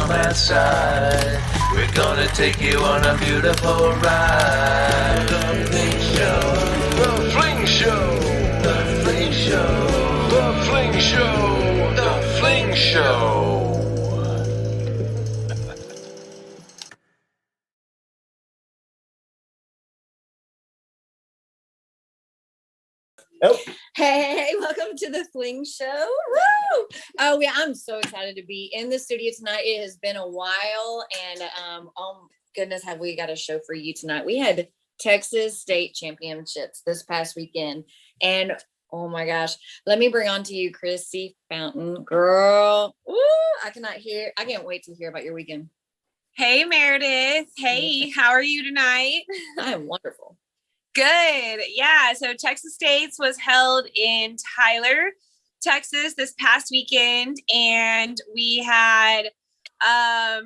come outside. We're gonna take you on a beautiful ride. The Fling Show. The Fling Show. The Fling Show. The Fling Show. The Fling Show. Oh. Hey, welcome to the Fling Show. Woo! Oh, yeah, I'm so excited to be in the studio tonight. It has been a while, and oh goodness, have we got a show for you tonight. We had Texas State Championships this past weekend, and oh my gosh, let me bring on to you Chrissy Fountain. Girl, woo, I can't wait to hear about your weekend. Hey, Meredith. Hey, how are you tonight? I am wonderful. Good. Yeah. So Texas State's was held in Tyler, Texas this past weekend. And we had a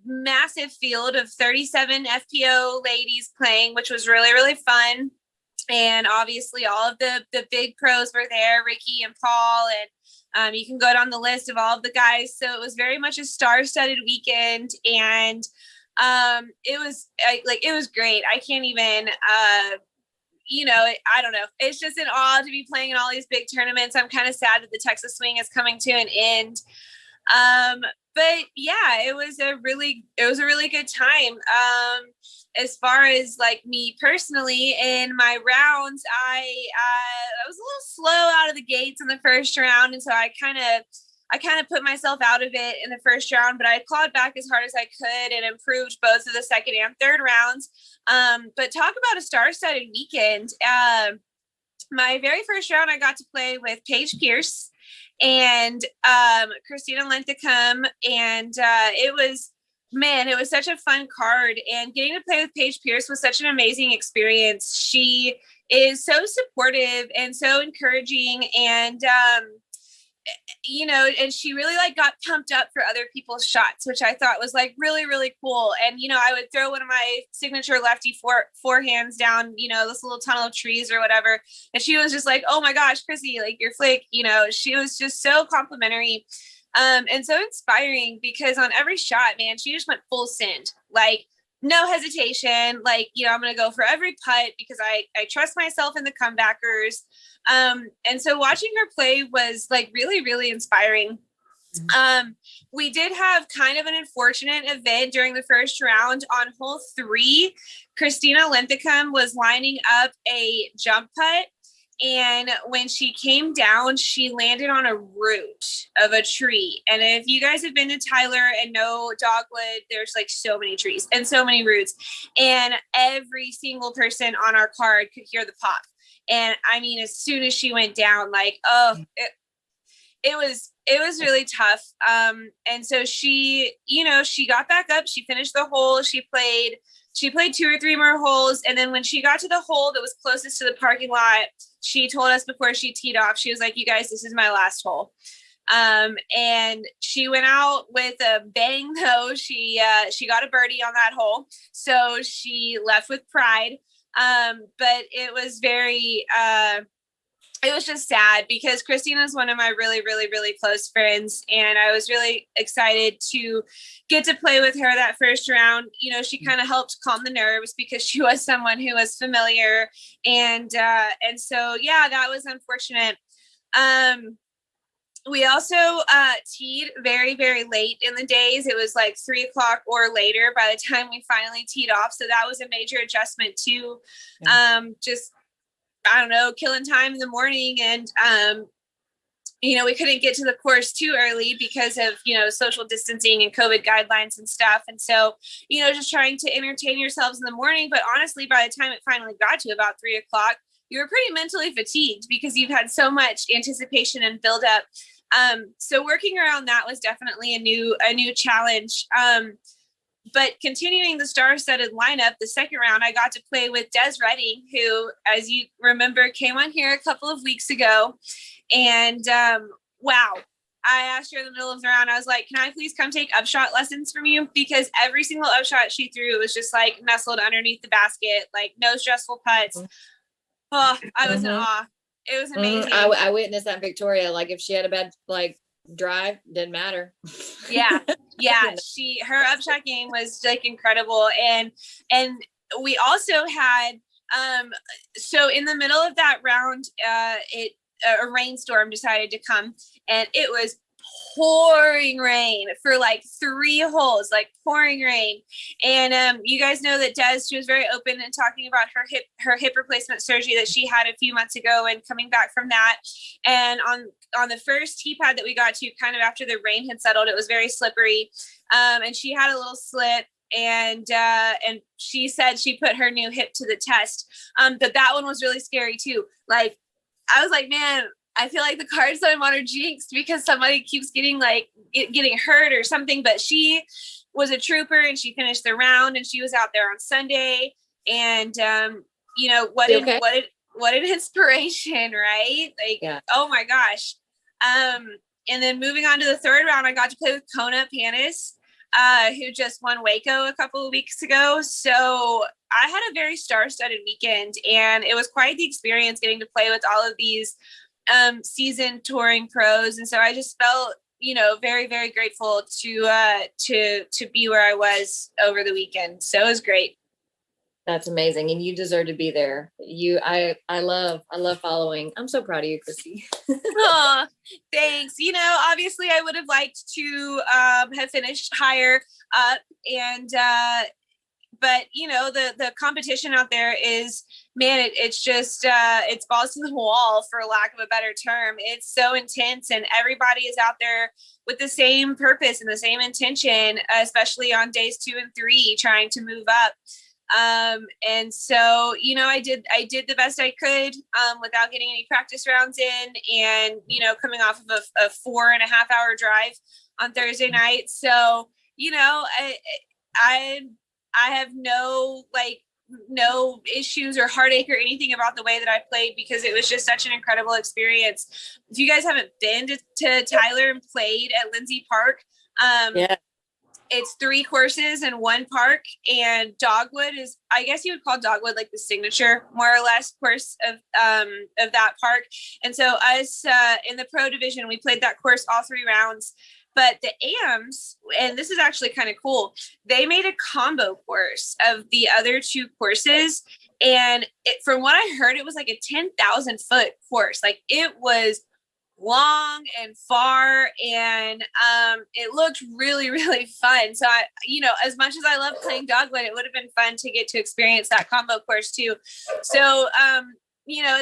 massive field of 37 FPO ladies playing, which was really, really fun. And obviously all of the big pros were there, Ricky and Paul, and you can go down the list of all of the guys. So it was very much a star-studded weekend, and it was great. I can't even, I don't know. It's just an awe to be playing in all these big tournaments. I'm kind of sad that the Texas swing is coming to an end. But yeah, it was a really good time. As far as like me personally in my rounds, I was a little slow out of the gates in the first round, and so I kind of put myself out of it in the first round, but I clawed back as hard as I could and improved both of the second and third rounds. But talk about a star-studded weekend. My very first round, I got to play with Paige Pierce and Christina Linthicum, and it was such a fun card, and getting to play with Paige Pierce was such an amazing experience. She is so supportive and so encouraging, and and she really like got pumped up for other people's shots, which I thought was like really, really cool. And, I would throw one of my signature lefty forehands down, this little tunnel of trees or whatever. And she was just like, oh my gosh, Chrissy, like your flick, she was just so complimentary, and so inspiring, because on every shot, man, she just went full send, like no hesitation. Like, I'm going to go for every putt because I trust myself in the comebackers. And so watching her play was like really, really inspiring. We did have kind of an unfortunate event during the first round. On hole 3, Christina Linthicum was lining up a jump putt, and when she came down, she landed on a root of a tree. And if you guys have been to Tyler and know Dogwood, there's like so many trees and so many roots, and every single person on our card could hear the pop. And I mean, as soon as she went down, like, it was really tough. And so she got back up, she finished the hole, she played 2 or 3 more holes. And then when she got to the hole that was closest to the parking lot, she told us before she teed off, she was like, you guys, this is my last hole. And she went out with a bang though. She got a birdie on that hole. So she left with pride. But it was it was just sad, because Christina is one of my really, really, really close friends. And I was really excited to get to play with her that first round. She kind of helped calm the nerves because she was someone who was familiar. And so, yeah, that was unfortunate. We also teed very, very late in the days. It was like 3:00 or later by the time we finally teed off. So that was a major adjustment too. Just, I don't know, killing time in the morning. And, we couldn't get to the course too early because of, social distancing and COVID guidelines and stuff. And so, just trying to entertain yourselves in the morning. But honestly, by the time it finally got to about 3:00, you were pretty mentally fatigued because you've had so much anticipation and build up. So working around that was definitely a new challenge. But continuing the star-studded lineup, the second round, I got to play with Des Redding, who, as you remember, came on here a couple of weeks ago. And wow, I asked her in the middle of the round, I was like, can I please come take upshot lessons from you? Because every single upshot she threw was just like nestled underneath the basket, like no stressful putts. Oh, I was in awe. It was amazing. I witnessed that in Victoria. Like if she had a bad drive, didn't matter. Yeah. Her upshot game was like incredible. And we also had so in the middle of that round, a rainstorm decided to come, and it was pouring rain for like 3 holes, like pouring rain. And you guys know that she was very open and talking about her hip replacement surgery that she had a few months ago and coming back from that. And on the first tee pad that we got to, kind of after the rain had settled, it was very slippery, and she had a little slip. And she said she put her new hip to the test. But that one was really scary too. Like, I was like, man, I feel like the cards that I'm on are jinxed because somebody keeps getting hurt or something. But she was a trooper, and she finished the round, and she was out there on Sunday. And what an inspiration, right? Like, yeah. Oh my gosh. And then moving on to the third round, I got to play with Kona Panis, who just won Waco a couple of weeks ago. So I had a very star-studded weekend, and it was quite the experience getting to play with all of these seasoned touring pros. And so I just felt, very, very grateful to be where I was over the weekend. So it was great. That's amazing, and you deserve to be there. I love following. I'm so proud of you, Christy. Aw, thanks. Obviously I would have liked to have finished higher up, and but the competition out there is, man, it's just it's balls to the wall, for lack of a better term. It's so intense, and everybody is out there with the same purpose and the same intention, especially on days 2 and 3, trying to move up. And so, I did the best I could, without getting any practice rounds in, and, coming off of a 4.5-hour drive on Thursday night. So, I have no issues or heartache or anything about the way that I played, because it was just such an incredible experience. If you guys haven't been to Tyler and played at Lindsay Park, Yeah. it's 3 courses in 1 park, and Dogwood is, I guess you would call Dogwood like the signature, more or less, course of that park. And so us in the pro division, we played that course all 3 rounds. But the AMs, and this is actually kind of cool, they made a combo course of the other 2 courses. And from what I heard, it was like a 10,000 foot course. Like, it was long and far, and it looked really, really fun. So I, as much as I love playing Dogwood, it would have been fun to get to experience that combo course too. So at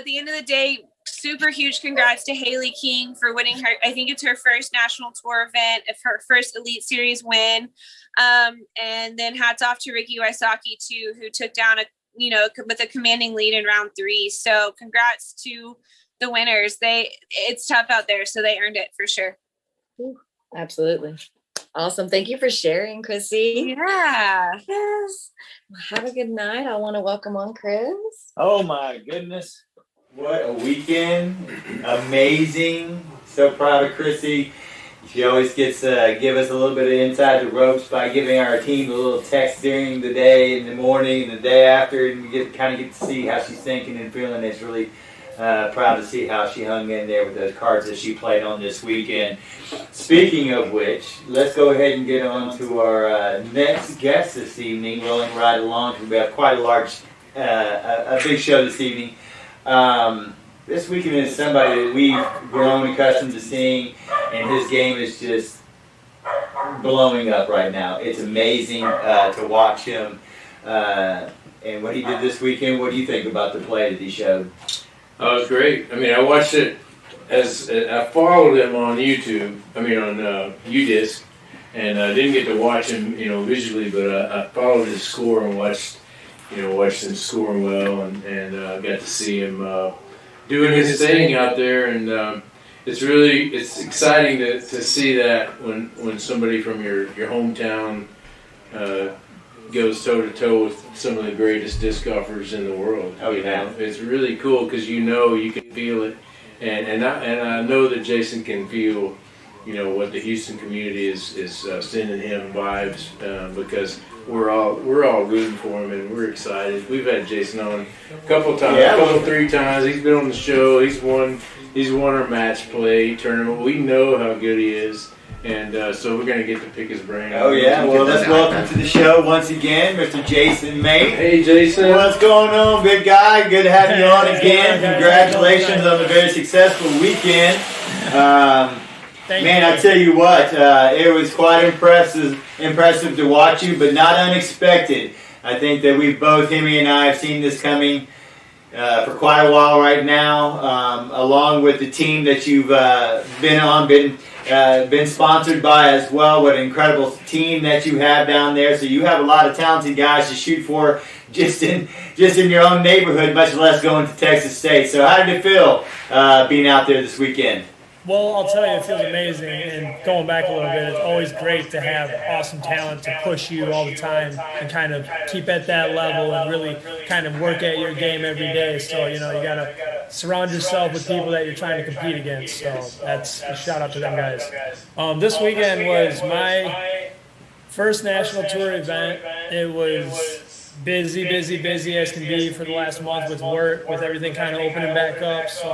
the end of the day, super huge congrats to Haley King for winning her, I think it's her first national tour event, of her first Elite Series win. And then hats off to Ricky Wysocki too, who took down with a commanding lead in round 3. So congrats to the winners. It's tough out there, so they earned it for sure. Absolutely. Awesome. Thank you for sharing, Chrissy. Yeah. Yes. Have a good night. I want to welcome on Chris. Oh my goodness. What a weekend. Amazing. So proud of Chrissy. She always gets give us a little bit of inside the ropes by giving our team a little text during the day, in the morning, and the day after, and we kind of get to see how she's thinking and feeling. It's really proud to see how she hung in there with those cards that she played on this weekend. Speaking of which, let's go ahead and get on to our next guest this evening, rolling right along. We have quite a big show this evening. This weekend is somebody that we've grown accustomed to seeing, and his game is just blowing up right now. It's amazing to watch him. And what he did this weekend, what do you think about the play that he showed? It was great. I mean, I watched it as I followed him on YouTube. I mean, on UDisc, and I didn't get to watch him, visually, but I followed his score and watched him scoring well, and got to see him doing his thing out there. And it's exciting to see that when somebody from your hometown goes toe to toe with some of the greatest disc golfers in the world. Oh yeah, it's really cool because you can feel it, and I know that Jason can feel, what the Houston community is sending him vibes, because we're all rooting for him, and we're excited. We've had Jason on a couple times, 3 times. He's been on the show. He's won our match play tournament. We know how good he is. And so we're going to get to pick his brain. Oh, yeah. Well, let's welcome to the show once again, Mr. Jason May. Hey, Jason. What's going on, big guy? Good to have you on again. Congratulations on a very successful weekend. Man, I tell you what, it was quite impressive to watch you, but not unexpected. I think that both Hemi and I have seen this coming for quite a while right now, along with the team that you've been sponsored by as well. What an incredible team that you have down there. So you have a lot of talented guys to shoot for just in your own neighborhood, much less going to Texas State. So how did it feel being out there this weekend? Well, I'll tell you, it feels amazing, and going back a little bit, it's always great to have awesome talent to push you all the time and kind of keep at that level and really kind of work at your game every day. So, you got to surround yourself with people that you're trying to compete against. So that's a shout out to them guys. This weekend was my first national tour event. It was busy as can be for the last month with work, with everything kind of opening back up. So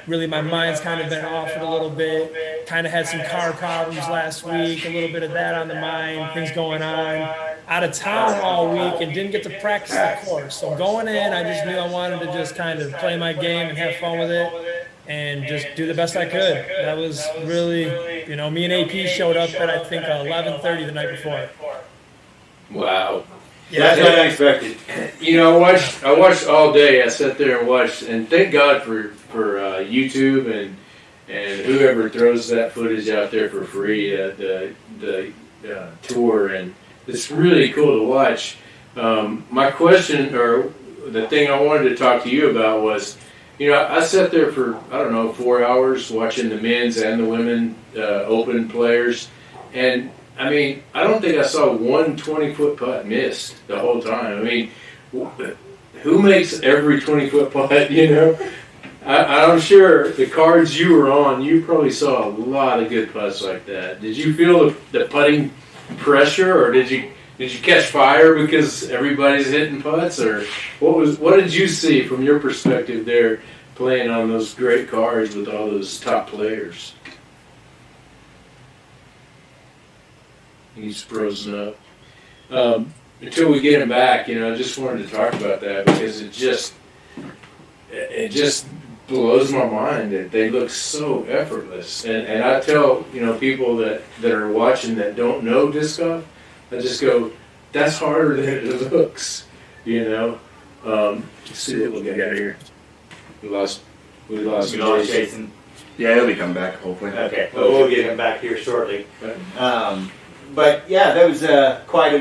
my mind's kind of been off it a little bit. Kind of had some car problems last week, a little bit of that on the mind, things going on. out of town all week and didn't get to practice the course. So going in, I just knew I wanted to just kind of play my game and have fun with it and just do the best I could. That was really, me and AP showed up at, I think, 11:30 the night before. Wow. Yeah, that's what I expected. I watched all day. I sat there and watched, and thank God for YouTube and whoever throws that footage out there for free, the tour, and it's really cool to watch. My question, or the thing I wanted to talk to you about was, I sat there for, 4 hours watching the men's and the women open players, and I mean, I don't think I saw one 20-foot putt missed the whole time. I mean, who makes every 20-foot putt, I'm sure the cards you were on, you probably saw a lot of good putts like that. Did you feel the putting pressure, or did you catch fire because everybody's hitting putts, or what did you see from your perspective there playing on those great cards with all those top players? He's frozen up. Until we get him back, I just wanted to talk about that because it just blows my mind that they look so effortless. And I tell, people that are watching that don't know disc golf, I just go, that's harder than it looks, Let's see what we got here. We lost Jason. Yeah, he'll be coming back, hopefully. Okay, well, we'll get him back here shortly. But yeah, that was quite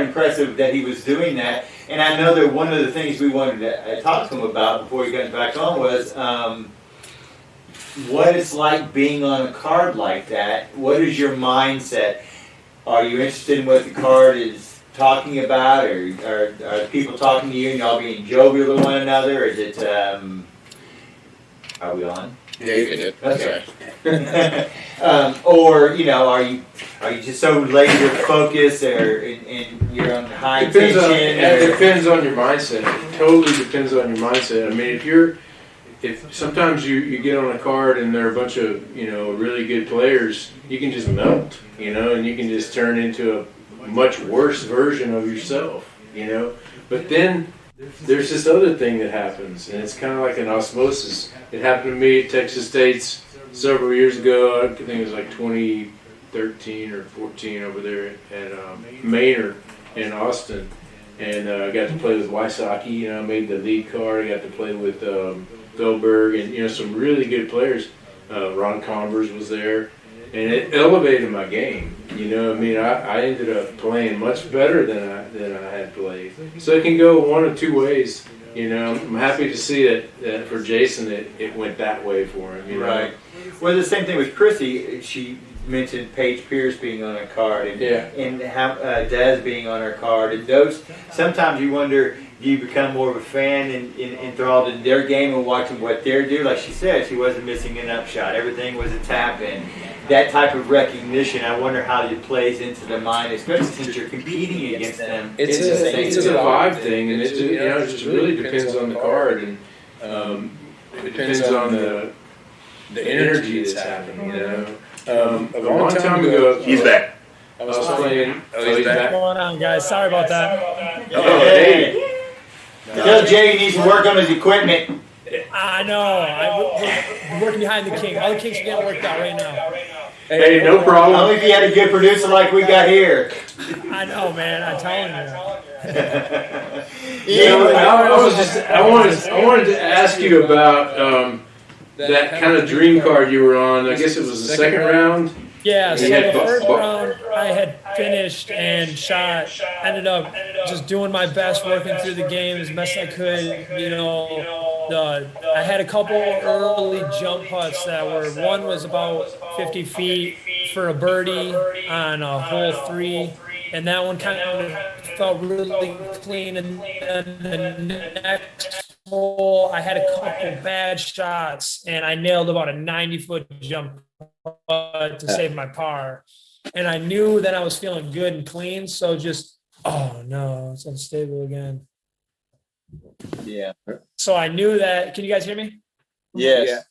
impressive that he was doing that. And I know that one of the things we wanted to talk to him about before he comes back on was what it's like being on a card like that. What is your mindset? Are you interested in what the card is talking about, or are people talking to you and y'all being jovial to one another? Or is it? Are we on? Yeah, you can do it. Okay. Or are you just so laser focused, and you're on high tension? It depends on your mindset. It totally depends on your mindset. I mean, if sometimes you get on a card and there are a bunch of really good players, you can just melt, and you can just turn into a much worse version of yourself, But then there's this other thing that happens, and it's kind of like an osmosis. It happened to me at Texas State's several years ago. I think it was like 2013 or 14 over there at Maynard in Austin. And I got to play with Wysocki, I made the lead card. I got to play with Goldberg and, some really good players. Ron Convers was there. And it elevated my game. I ended up playing much better than I had played. So it can go one of two ways. I'm happy to see that for Jason it went that way for him. Right. Well, the same thing with Chrissy. She mentioned Paige Pierce being on a card, and Des being on her card, and those. Sometimes you wonder, do you become more of a fan and enthralled in their game and watching what they're doing? Like she said, she wasn't missing an upshot. Everything was a tap in. That type of recognition, I wonder how it plays into the mind, especially since you're competing against them. It's a vibe thing, and it just really depends on the card, and it depends on the energy that's happening. A long time ago, He's back. I was playing. Oh, he's back. What's going on, guys? Sorry about that. Hey. Tell Jay he needs to work on his equipment. I know. We're working behind the king. All the kinks are getting worked out right now. Hey, no problem. Only if you had a good producer like we got here. I know, man. I'm telling you. I wanted to ask you about that kind of dream card you were on. I guess it was the second round. Yeah, so the first round I had finished and shot. Ended up just doing my best, working through the game as best I could. I had a couple early jump putts that were, one was about 50 feet for a birdie on hole 3, and that one kind of felt really clean. And then the next hole, I had a couple bad shots, and I nailed about a 90-foot jump putt to save my par. And I knew that I was feeling good and clean, so just, oh no, it's unstable again. Yeah. So I knew that. Can you guys hear me? Yes.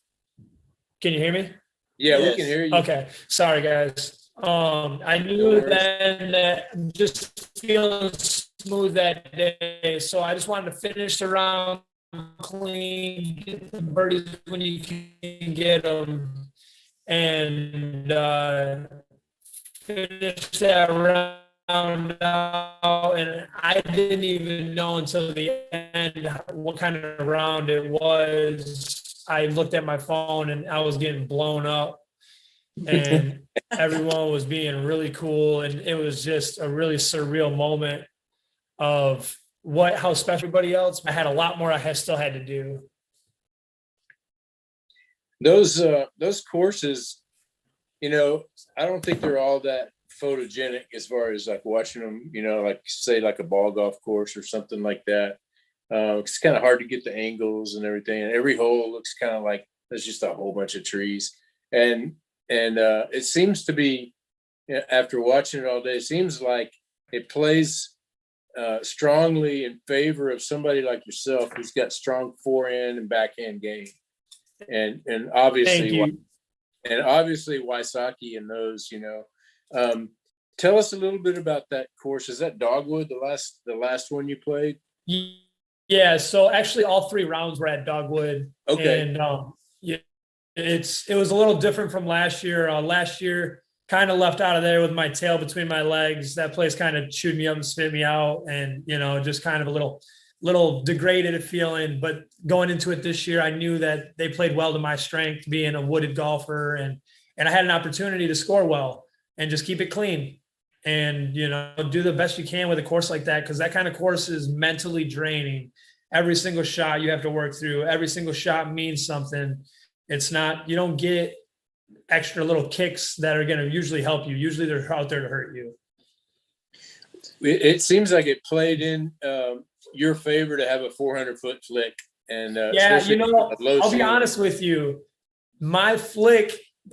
Can you hear me? Yeah, Yes. we can hear you. Okay. Sorry, guys. I knew then that I'm just feeling smooth that day. So I just wanted to finish the round clean, get the birdies when you can get them, and finish that round out. And I didn't even know until the end what kind of round it was. I looked at my phone and I was getting blown up, and everyone was being really cool, and it was just a really surreal moment of how special everybody else. I had a lot more still had to do. Those courses, I don't think they're all that photogenic as far as like watching them, like say like a ball golf course or something like that. It's kind of hard to get the angles and everything, and every hole looks kind of like there's just a whole bunch of trees. And it seems to be, after watching it all day, it seems like it plays strongly in favor of somebody like yourself who's got strong forehand and backhand game, and obviously Wysocki and those. Tell us a little bit about that course. Is that Dogwood the last one you played? Yeah. So actually, all 3 rounds were at Dogwood. Okay. And yeah, it was a little different from last year. Last year, kind of left out of there with my tail between my legs. That place kind of chewed me up and spit me out, and just kind of a little degraded feeling. But going into it this year, I knew that they played well to my strength, being a wooded golfer, and I had an opportunity to score well and just keep it clean, and do the best you can with a course like that, because that kind of course is mentally draining. Every single shot you have to work through. Every single shot means something. It's not, you don't get extra little kicks that are going to usually help you. Usually they're out there to hurt you. It seems like it played in your favor to have a 400-foot flick. And yeah, I'll be honest with you. My flick,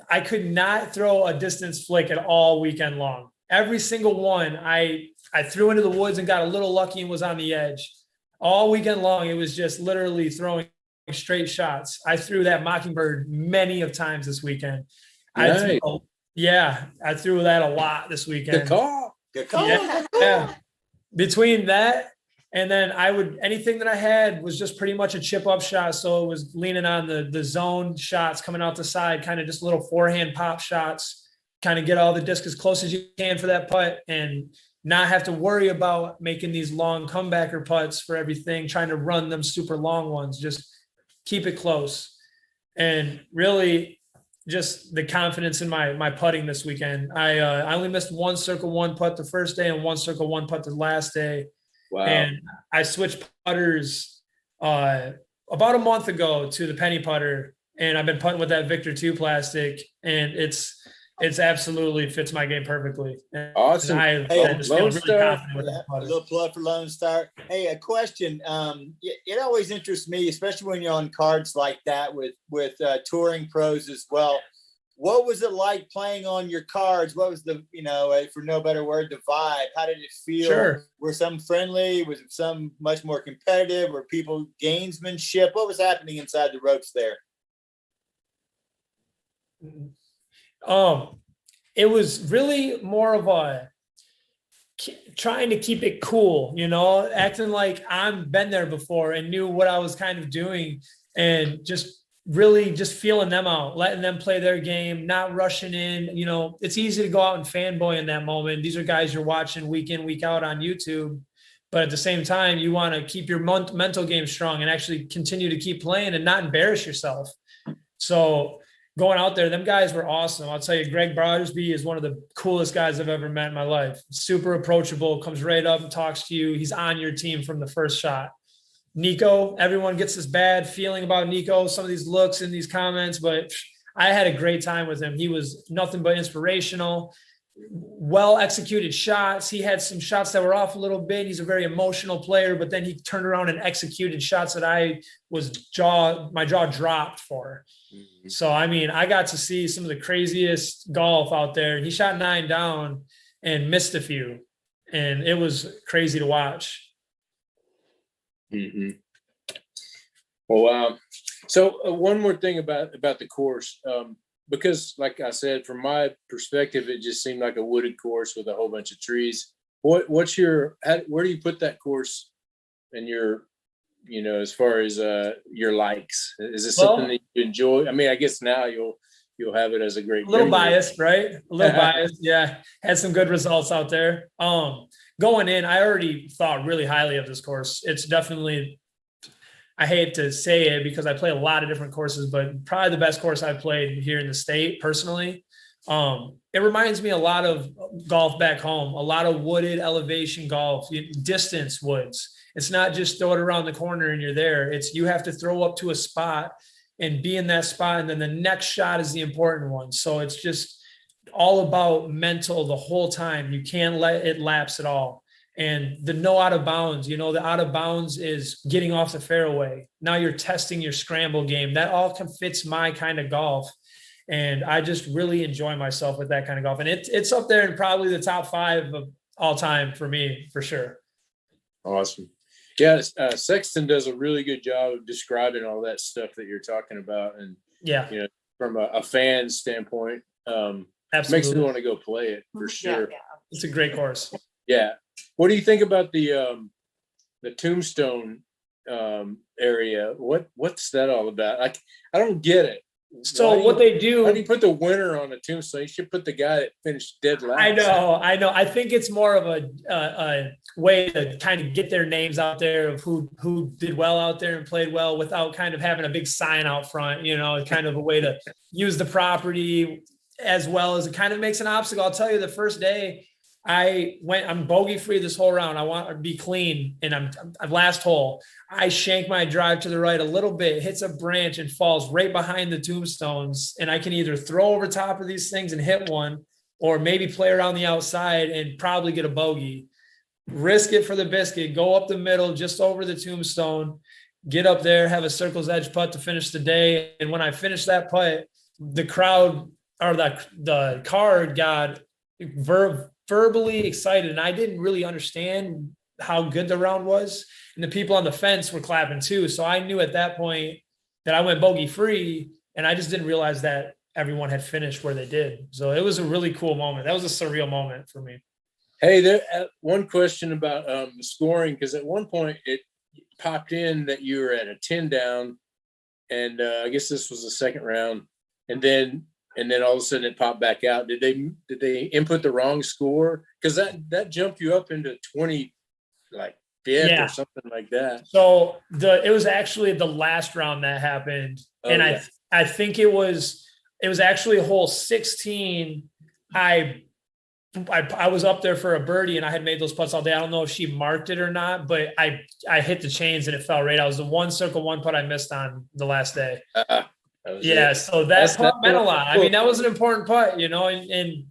I could not throw a distance flick at all weekend long. Every single one, I threw into the woods and got a little lucky and was on the edge. All weekend long, it was just literally throwing straight shots. I threw that Mockingbird many of times this weekend. Nice. I threw that a lot this weekend. Good call. Yeah. Between that and then anything that I had was just pretty much a chip up shot. So it was leaning on the zone shots coming out the side, kind of just little forehand pop shots, kind of get all the disc as close as you can for that putt and not have to worry about making these long comebacker putts for everything, trying to run them super long ones. Just keep it close. And really just the confidence in my putting this weekend. I only missed 1 circle 1 putt the first day and 1 circle 1 putt the last day. Wow. And I switched putters about a month ago to the penny putter, and I've been putting with that Victor 2 plastic, and it's absolutely fits my game perfectly. And awesome. I just feel really confident with that putter. A little plug for Lone Star. Hey, a question. It always interests me, especially when you're on cards like that with touring pros as well. What was it like playing on your cards? What was the, for no better word, the vibe? How did it feel? Sure. Were some friendly? Was it some much more competitive? Were people gamesmanship? What was happening inside the ropes there? It was really more of a trying to keep it cool, acting like I've been there before and knew what I was kind of doing, and just really just feeling them out, letting them play their game, not rushing in. It's easy to go out and fanboy in that moment. These are guys you're watching week in, week out on YouTube. But at the same time, you want to keep your mental game strong and actually continue to keep playing and not embarrass yourself. So going out there, them guys were awesome. I'll tell you, Greg Brodersby is one of the coolest guys I've ever met in my life. Super approachable, comes right up and talks to you. He's on your team from the first shot. Nico, everyone gets this bad feeling about Nico, some of these looks and these comments, but I had a great time with him. He was nothing but inspirational, well-executed shots. He had some shots that were off a little bit. He's a very emotional player, but then he turned around and executed shots that my jaw dropped for. Mm-hmm. So, I got to see some of the craziest golf out there. He shot 9 down and missed a few, and it was crazy to watch. Mm-hmm. Well, wow. So one more thing about the course. because like I said, from my perspective, it just seemed like a wooded course with a whole bunch of trees. Where do you put that course in your, as far as your likes? Is it something that you enjoy? I mean, I guess now you'll have it as a great little memory. biased, right? A little biased. Yeah. Had some good results out there. Going in, I already thought really highly of this course. It's definitely, I hate to say it because I play a lot of different courses, but probably the best course I've played here in the state personally. It reminds me a lot of golf back home, a lot of wooded elevation golf, distance woods. It's not just throw it around the corner and you're there. It's you have to throw up to a spot and be in that spot. And then the next shot is the important one. So it's just all about mental the whole time. You can't let it lapse at all. And the no out of bounds, the out of bounds is getting off the fairway. Now you're testing your scramble game. That all fits my kind of golf. And I just really enjoy myself with that kind of golf. And it's up there in probably the top 5 of all time for me, for sure. Awesome. Yeah. Sexton does a really good job of describing all that stuff that you're talking about. And from a fan standpoint, Absolutely. Makes me want to go play it for sure. Yeah. It's a great course. Yeah. What do you think about the Tombstone area? What's that all about? I don't get it. So what they do? How do you put the winner on a tombstone? You should put the guy that finished dead last. I know. I think it's more of a way to kind of get their names out there of who did well out there and played well without kind of having a big sign out front. Kind of a way to use the property as well as it kind of makes an obstacle. I'll tell you, the first day I'm bogey free this whole round. I want to be clean. And I'm last hole. I shank my drive to the right a little bit, hits a branch and falls right behind the tombstones. And I can either throw over top of these things and hit one, or maybe play around the outside and probably get a bogey. Risk it for the biscuit, go up the middle, just over the tombstone, get up there, have a circle's edge putt to finish the day. And when I finished that putt, the crowd or the card got verbally excited, and I didn't really understand how good the round was, and the people on the fence were clapping too. So I knew at that point that I went bogey free, and I just didn't realize that everyone had finished where they did. So it was a really cool moment. That was a surreal moment for me. Hey, there one question about the scoring, because at one point it popped in that you were at a 10 down, and I guess this was the second round, and then all of a sudden it popped back out. Did they input the wrong score? Because that jumped you up into 20, like fifth or something like that. So it was actually the last round that happened, and I think it was actually hole 16. I was up there for a birdie, and I had made those putts all day. I don't know if she marked it or not, but I hit the chains and it fell right. I was the one circle one putt I missed on the last day. So that putt meant a lot. I mean, that was an important putt, and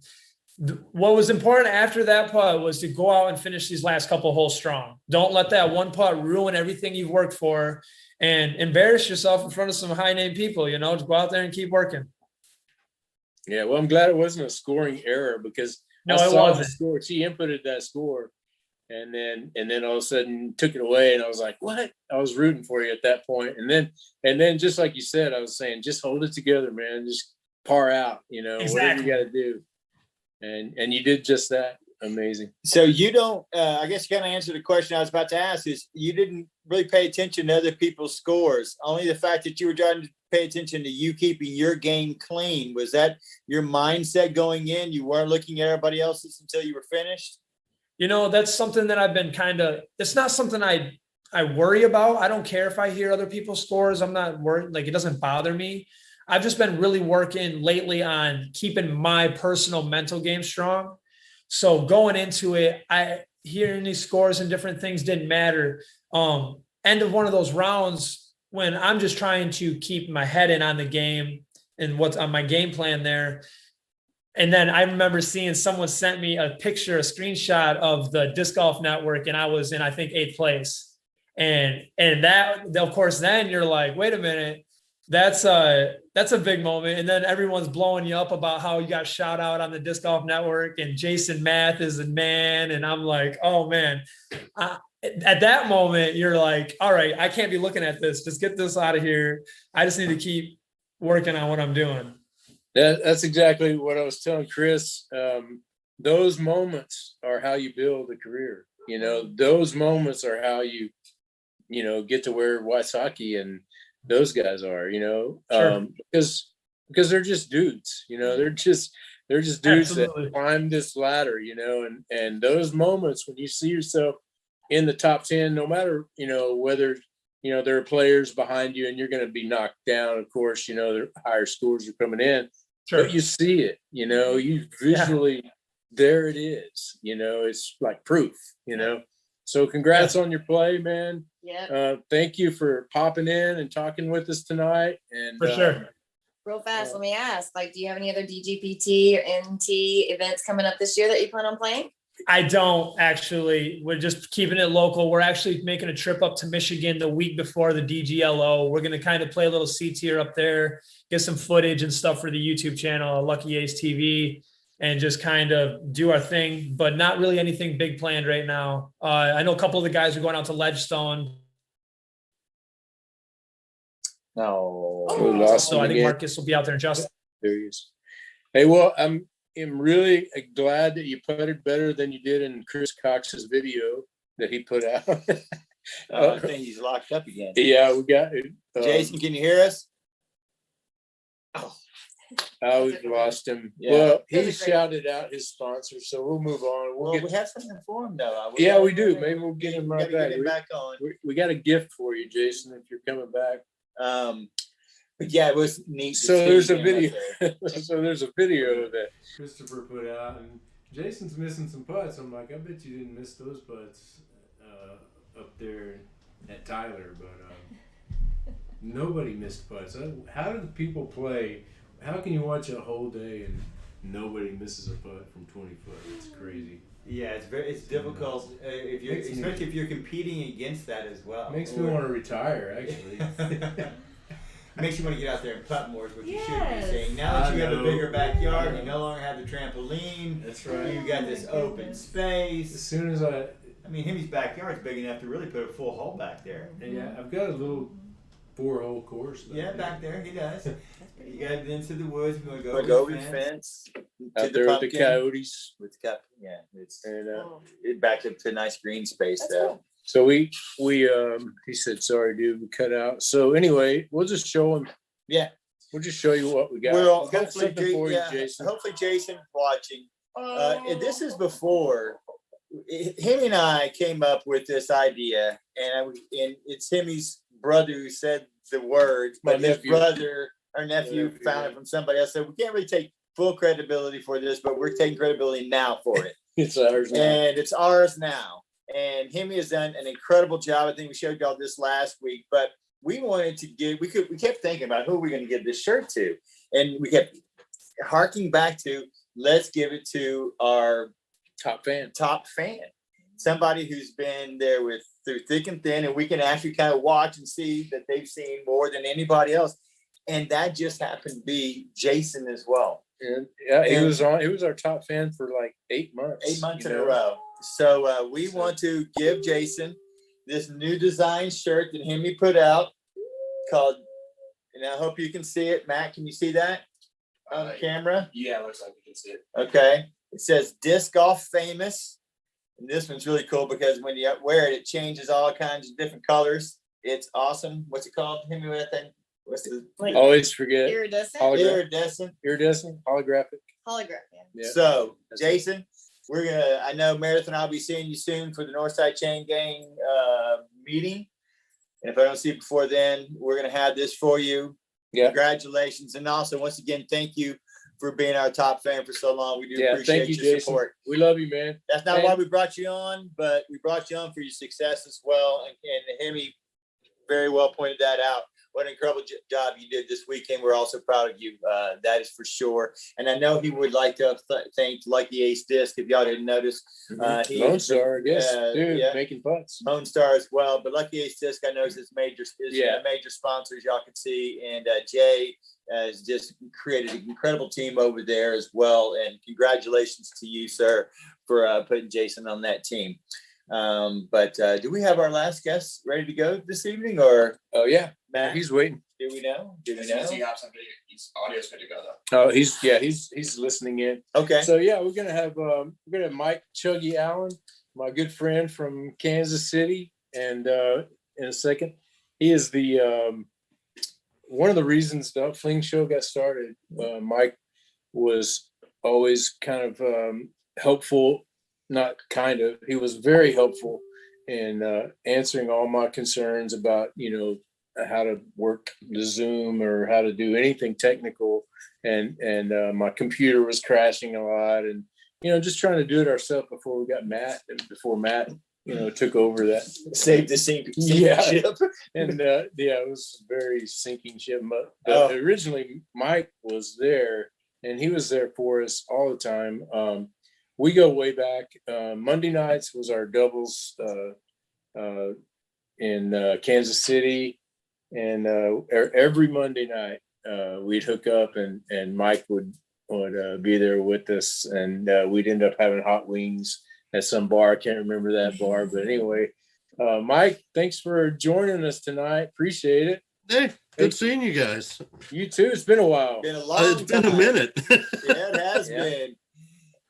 what was important after that putt was to go out and finish these last couple holes strong. Don't let that one putt ruin everything you've worked for and embarrass yourself in front of some high name people, just go out there and keep working. Yeah. Well, I'm glad it wasn't a scoring error, because no, I it saw wasn't. the score. She inputted that score. And then all of a sudden took it away, and I was like, "What?" I was rooting for you at that point. And then just like you said, I was saying, just hold it together, man. Just par out, whatever you got to do. And you did just that. Amazing. So you don't. I guess you kind of answered the question I was about to ask. Is you didn't really pay attention to other people's scores. Only the fact that you were trying to pay attention to you keeping your game clean. Was that your mindset going in? You weren't looking at everybody else's until you were finished. That's something that I've been it's not something I worry about. I don't care if I hear other people's scores. I'm not worried. Like, it doesn't bother me. I've just been really working lately on keeping my personal mental game strong. So going into it, hearing these scores and different things didn't matter. End of one of those rounds, when I'm just trying to keep my head in on the game and what's on my game plan there. And then I remember seeing someone sent me a screenshot of the Disc Golf Network, and I was in, I think, 8th place. And that, of course, then you're like, wait a minute, that's a big moment. And then everyone's blowing you up about how you got shout out on the Disc Golf Network, and Jason Mathe is a man. And I'm like, oh man, at that moment, you're like, all right, I can't be looking at this. Just get this out of here. I just need to keep working on what I'm doing. That's exactly what I was telling Chris. Those moments are how you build a career. You know, those moments are how you get to where Wysocki and those guys are, Sure. because they're just dudes, they're just dudes Absolutely. that climb this ladder, and those moments when you see yourself in the top 10, no matter, whether, there are players behind you and you're going to be knocked down, of course, the higher scores are coming in, Sure. but you see it, you visually, there it is, it's like proof, So congrats on your play, man. Yeah. Thank you for popping in and talking with us tonight. And For sure. Real fast, let me ask, like, do you have any other DGPT or NT events coming up this year that you plan on playing? I don't actually. We're just keeping it local. We're actually making a trip up to Michigan the week before the DGLO. We're going to kind of play a little C tier up there, get some footage and stuff for the YouTube channel, Lucky Ace TV, and just kind of do our thing, but not really anything big planned right now. I know a couple of the guys are going out to Ledgestone. No. We lost So him I think again. Marcus will be out there in just. There he is. Hey, well, I'm really glad that you putted better than you did in Chris Cox's video that he put out. I think he's locked up again. Yeah, we got it. Jason, can you hear us? Oh, we've lost him. Yeah. Well, he shouted out his sponsor, so we'll move on. Well, we have something for him, though. We do. Maybe we'll get him right back. Get him back on. We got a gift for you, Jason, if you're coming back. But yeah, it was neat. So there's a video. So there's a video that Christopher put out, and Jason's missing some putts. I'm like, I bet you didn't miss those putts up there at Tyler, but nobody missed putts. How do the people play? How can you watch a whole day and nobody misses a putt from 20 foot? It's crazy. Yeah, it's difficult especially if you're competing against that as well. Makes me want to retire, actually. Makes you want to get out there and putt more is what you should be Yes. saying. Now that you have a know. bigger backyard, you no longer have the trampoline. That's right. You've got this open As space. soon as I mean, Hemi's backyard's big enough to really put a full hole back there. I've got a little 4-hole course. Though. Yeah, back there, he does. You got into the woods. You want to Go over over the the fence. fence out there with the Coyotes. with the cup. Yeah, it's And it back up to a nice green space That's though. cool. so we he said, sorry, dude, we cut out. So anyway, we'll just show him. Yeah. We'll just show you what we got. Well, We got hopefully, something for you, Jason. hopefully Jason's watching. And this is before him and I came up with this idea, and it's Hemi's brother who said the words, My but his nephew. brother, our nephew, Nephew, found yeah. it from somebody else. So we can't really take full credibility for this, but we're taking credibility now for it. It's ours now. And it's ours now. And Hemi has done an incredible job. I think we showed y'all this last week, but we wanted to give, we kept thinking about who we're going to give this shirt to. And we kept harking back to, let's give it to our Top fan. somebody who's been there through thick and thin, and we can actually kind of watch and see that they've seen more than anybody else. And that just happened to be Jason as well. And yeah, he was our top fan for like 8 months. 8 months you in a know? row. So we want to give Jason this new design shirt that Hemi put out called, and I hope you can see it. Matt, can you see that on camera? Yeah, looks like we can see it. Okay. It says Disc Golf Famous. And this one's really cool because when you wear it, it changes all kinds of different colors. It's awesome. What's it called? Hemi, what thing? What's the Always forget. Iridescent. iridescent? Iridescent, holographic. Hologram. Yeah. Yeah. So, Jason, I know Meredith and I'll be seeing you soon for the Northside Chain Gang meeting. And if I don't see you before then, we're going to have this for you. Yeah. Congratulations. And also, once again, thank you for being our top fan for so long. We do Yeah, appreciate thank you, your Jason. support. We love you, man. That's not And- why we brought you on, but we brought you on for your success as well. And Hemi very well pointed that out. What an incredible job you did this weekend. We're also proud of you. That is for sure. And I know he would like to thank Lucky Ace Disc, if y'all didn't notice. He- Lone Star, I guess. Dude, yeah. making putts. Lone Star as well. But Lucky Ace Disc, I know is his major Yeah. major sponsors, y'all can see. And Jay has just created an incredible team over there as well. And congratulations to you, sir, for putting Jason on that team. But do we have our last guest ready to go this evening, or Oh yeah, Matt? he's waiting. Do we know? Does he have somebody? His audio's good to go though. Oh, he's listening in. Okay. So yeah, we're gonna have Mike Chuggy Allen, my good friend from Kansas City, and in a second, he is the one of the reasons the Fling Show got started. Mike was always kind of helpful, not kind of. He was very helpful in answering all my concerns about how to work the Zoom or how to do anything technical, and my computer was crashing a lot, and just trying to do it ourselves before we got Matt, and before Matt took over that. Save the sinking Yeah. ship. And it was very sinking ship. But originally Mike was there, and he was there for us all the time. We go way back. Monday nights was our doubles in Kansas City, and every Monday night we'd hook up, and Mike would be there with us, and we'd end up having hot wings at some bar. I can't remember that bar, but anyway, Mike, thanks for joining us tonight. Appreciate it. Hey, good seeing you guys. You too. It's been a while. Been a long It's been a time. minute. Yeah, it has Yeah. been.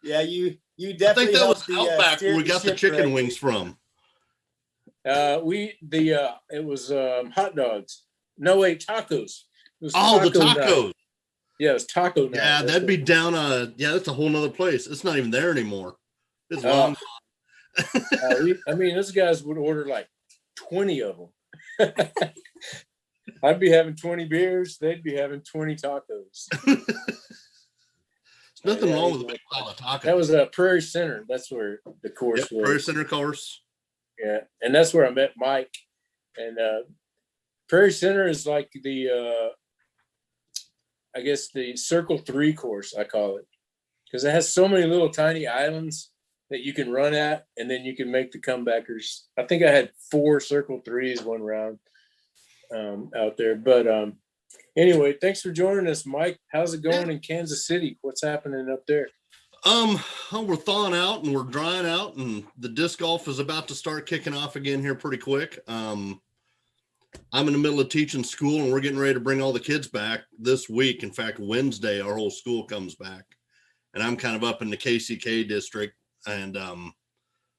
Yeah, you I definitely think that was helped Outback steer where we got the ship chicken correctly. wings from. It was hot dogs. No, wait, tacos. It was Oh, the taco tacos. night. Yeah, it was taco night. Yeah, That's that'd be what- down that's a whole nother place. It's not even there anymore. It's long. those guys would order like 20 of them. I'd be having 20 beers. They'd be having 20 tacos. There's nothing Yeah, wrong with a big pile of tacos. That was Prairie Center. That's where the course was. Prairie Center course. Yeah, and that's where I met Mike. And Prairie Center is like I guess the Circle 3 course, I call it, because it has so many little tiny islands that you can run at, and then you can make the comebackers. I think I had 4 Circle 3s one round out there. But anyway, thanks for joining us, Mike. How's it going in Kansas City? What's happening up there? We're thawing out and we're drying out, and the disc golf is about to start kicking off again here pretty quick. I'm in the middle of teaching school, and we're getting ready to bring all the kids back this week. In fact, Wednesday, our whole school comes back, and I'm kind of up in the KCK district. And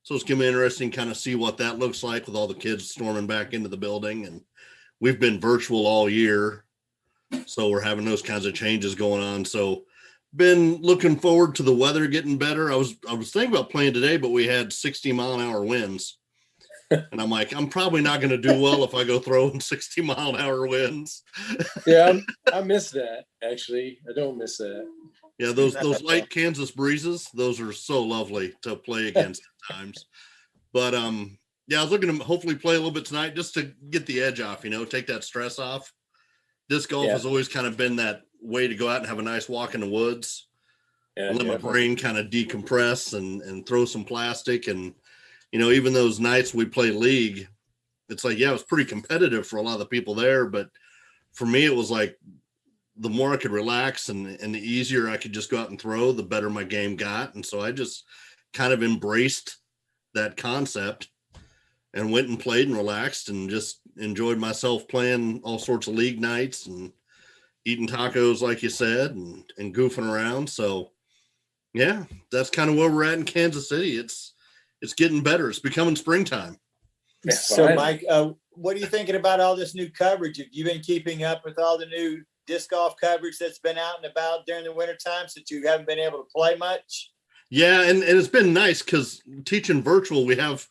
so it's going to be interesting kind of see what that looks like with all the kids storming back into the building. And we've been virtual all year, so we're having those kinds of changes going on. So been looking forward to the weather getting better. I was thinking about playing today, but we had 60-mile-an-hour winds. And I'm like, I'm probably not going to do well if I go throwing 60-mile-an-hour winds. Yeah, I miss that, actually. I don't miss that. Yeah, those light Kansas breezes, those are so lovely to play against at times. But yeah, I was looking to hopefully play a little bit tonight just to get the edge off, take that stress off. Disc golf has always kind of been that way to go out and have a nice walk in the woods. And let my brain kind of decompress and throw some plastic. And even those nights we play league, it's like, yeah, it was pretty competitive for a lot of the people there. But for me, it was like the more I could relax and the easier I could just go out and throw, the better my game got. And so I just kind of embraced that concept and went and played and relaxed and just enjoyed myself playing all sorts of league nights and eating tacos, like you said, and goofing around. So yeah, that's kind of where we're at in Kansas City. It's getting better. It's becoming springtime. So, Mike, what are you thinking about all this new coverage? Have you been keeping up with all the new disc golf coverage that's been out and about during the wintertime since you haven't been able to play much? Yeah, and it's been nice because teaching virtual, we have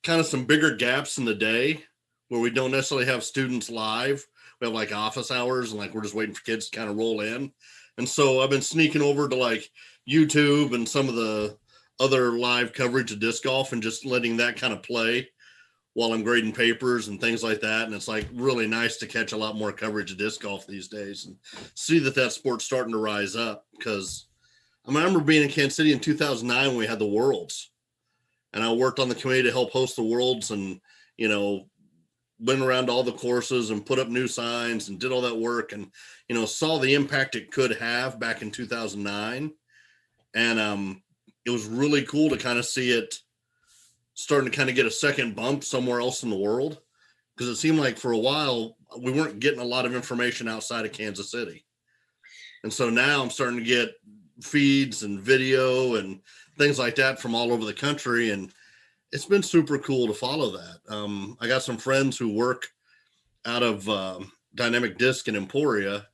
kind of some bigger gaps in the day where we don't necessarily have students live. We have like office hours and like we're just waiting for kids to kind of roll in. And so I've been sneaking over to like YouTube and some of the other live coverage of disc golf and just letting that kind of play while I'm grading papers and things like that. And it's like really nice to catch a lot more coverage of disc golf these days and see that sport's starting to rise up. Because I remember being in Kansas City in 2009 when we had the Worlds, and I worked on the committee to help host the Worlds and, went around to all the courses and put up new signs and did all that work and, saw the impact it could have back in 2009. And it was really cool to kind of see it starting to kind of get a second bump somewhere else in the world. because it seemed like for a while we weren't getting a lot of information outside of Kansas City. And so now I'm starting to get feeds and video and things like that from all over the country. And it's been super cool to follow that. I got some friends who work out of Dynamic Disc in Emporia,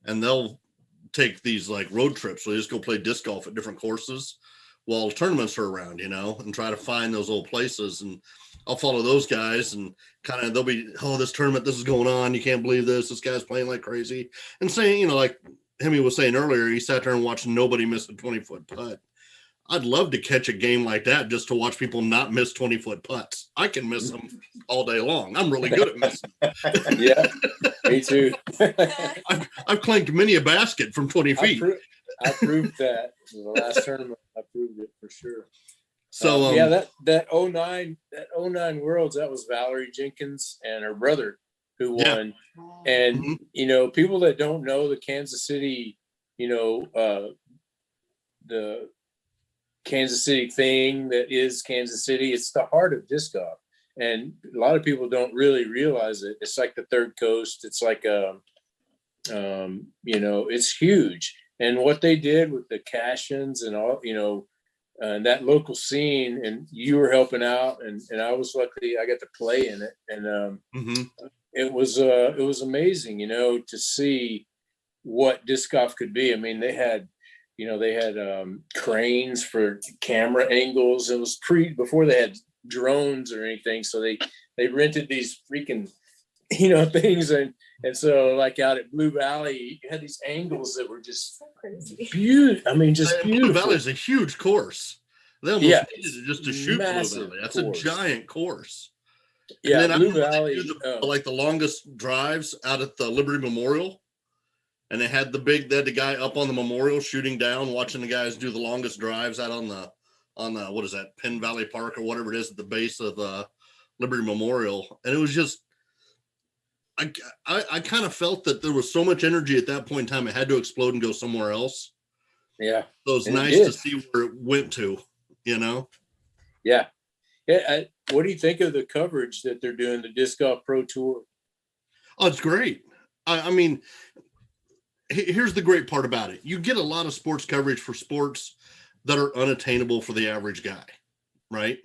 and they'll take these like road trips. So they just go play disc golf at different courses while tournaments are around, and try to find those old places. And I'll follow those guys and kind of, they'll be, oh, this tournament, this is going on. You can't believe this. This guy's playing like crazy. And saying, like Hemi was saying earlier, he sat there and watched nobody miss a 20-foot putt. I'd love to catch a game like that just to watch people not miss 20-foot putts. I can miss them all day long. I'm really good at missing them. Yeah, me too. I've clanked many a basket from 20 feet. I proved that in the last tournament. I proved it for sure. So that 09 Worlds, that was Valerie Jenkins and her brother who won. And people that don't know the Kansas City, the Kansas City thing that is Kansas City, it's the heart of disc golf. And a lot of people don't really realize it. It's like the third coast. It's like it's huge. And what they did with the cash-ins and all, and that local scene, and you were helping out, and I was lucky I got to play in it. And it was amazing, to see what disc golf could be. I mean, they had cranes for camera angles. It was before they had drones or anything. So they rented these freaking, things. And so like out at Blue Valley, you had these angles that were just beautiful. I mean, just beautiful. Blue Valley is a huge course. They almost needed it just to shoot Blue Valley. That's a giant course. Yeah, and then Blue Valley. Like the longest drives out at the Liberty Memorial. And they had the guy up on the memorial shooting down, watching the guys do the longest drives out on the what is that, Penn Valley Park or whatever it is at the base of the Liberty Memorial. And it was just, I kind of felt that there was so much energy at that point in time, it had to explode and go somewhere else. Yeah. So it's nice to see where it went to, Yeah. Yeah. What do you think of the coverage that they're doing, the Disc Golf Pro Tour? Oh, it's great. I mean, here's the great part about it. You get a lot of sports coverage for sports that are unattainable for the average guy, right?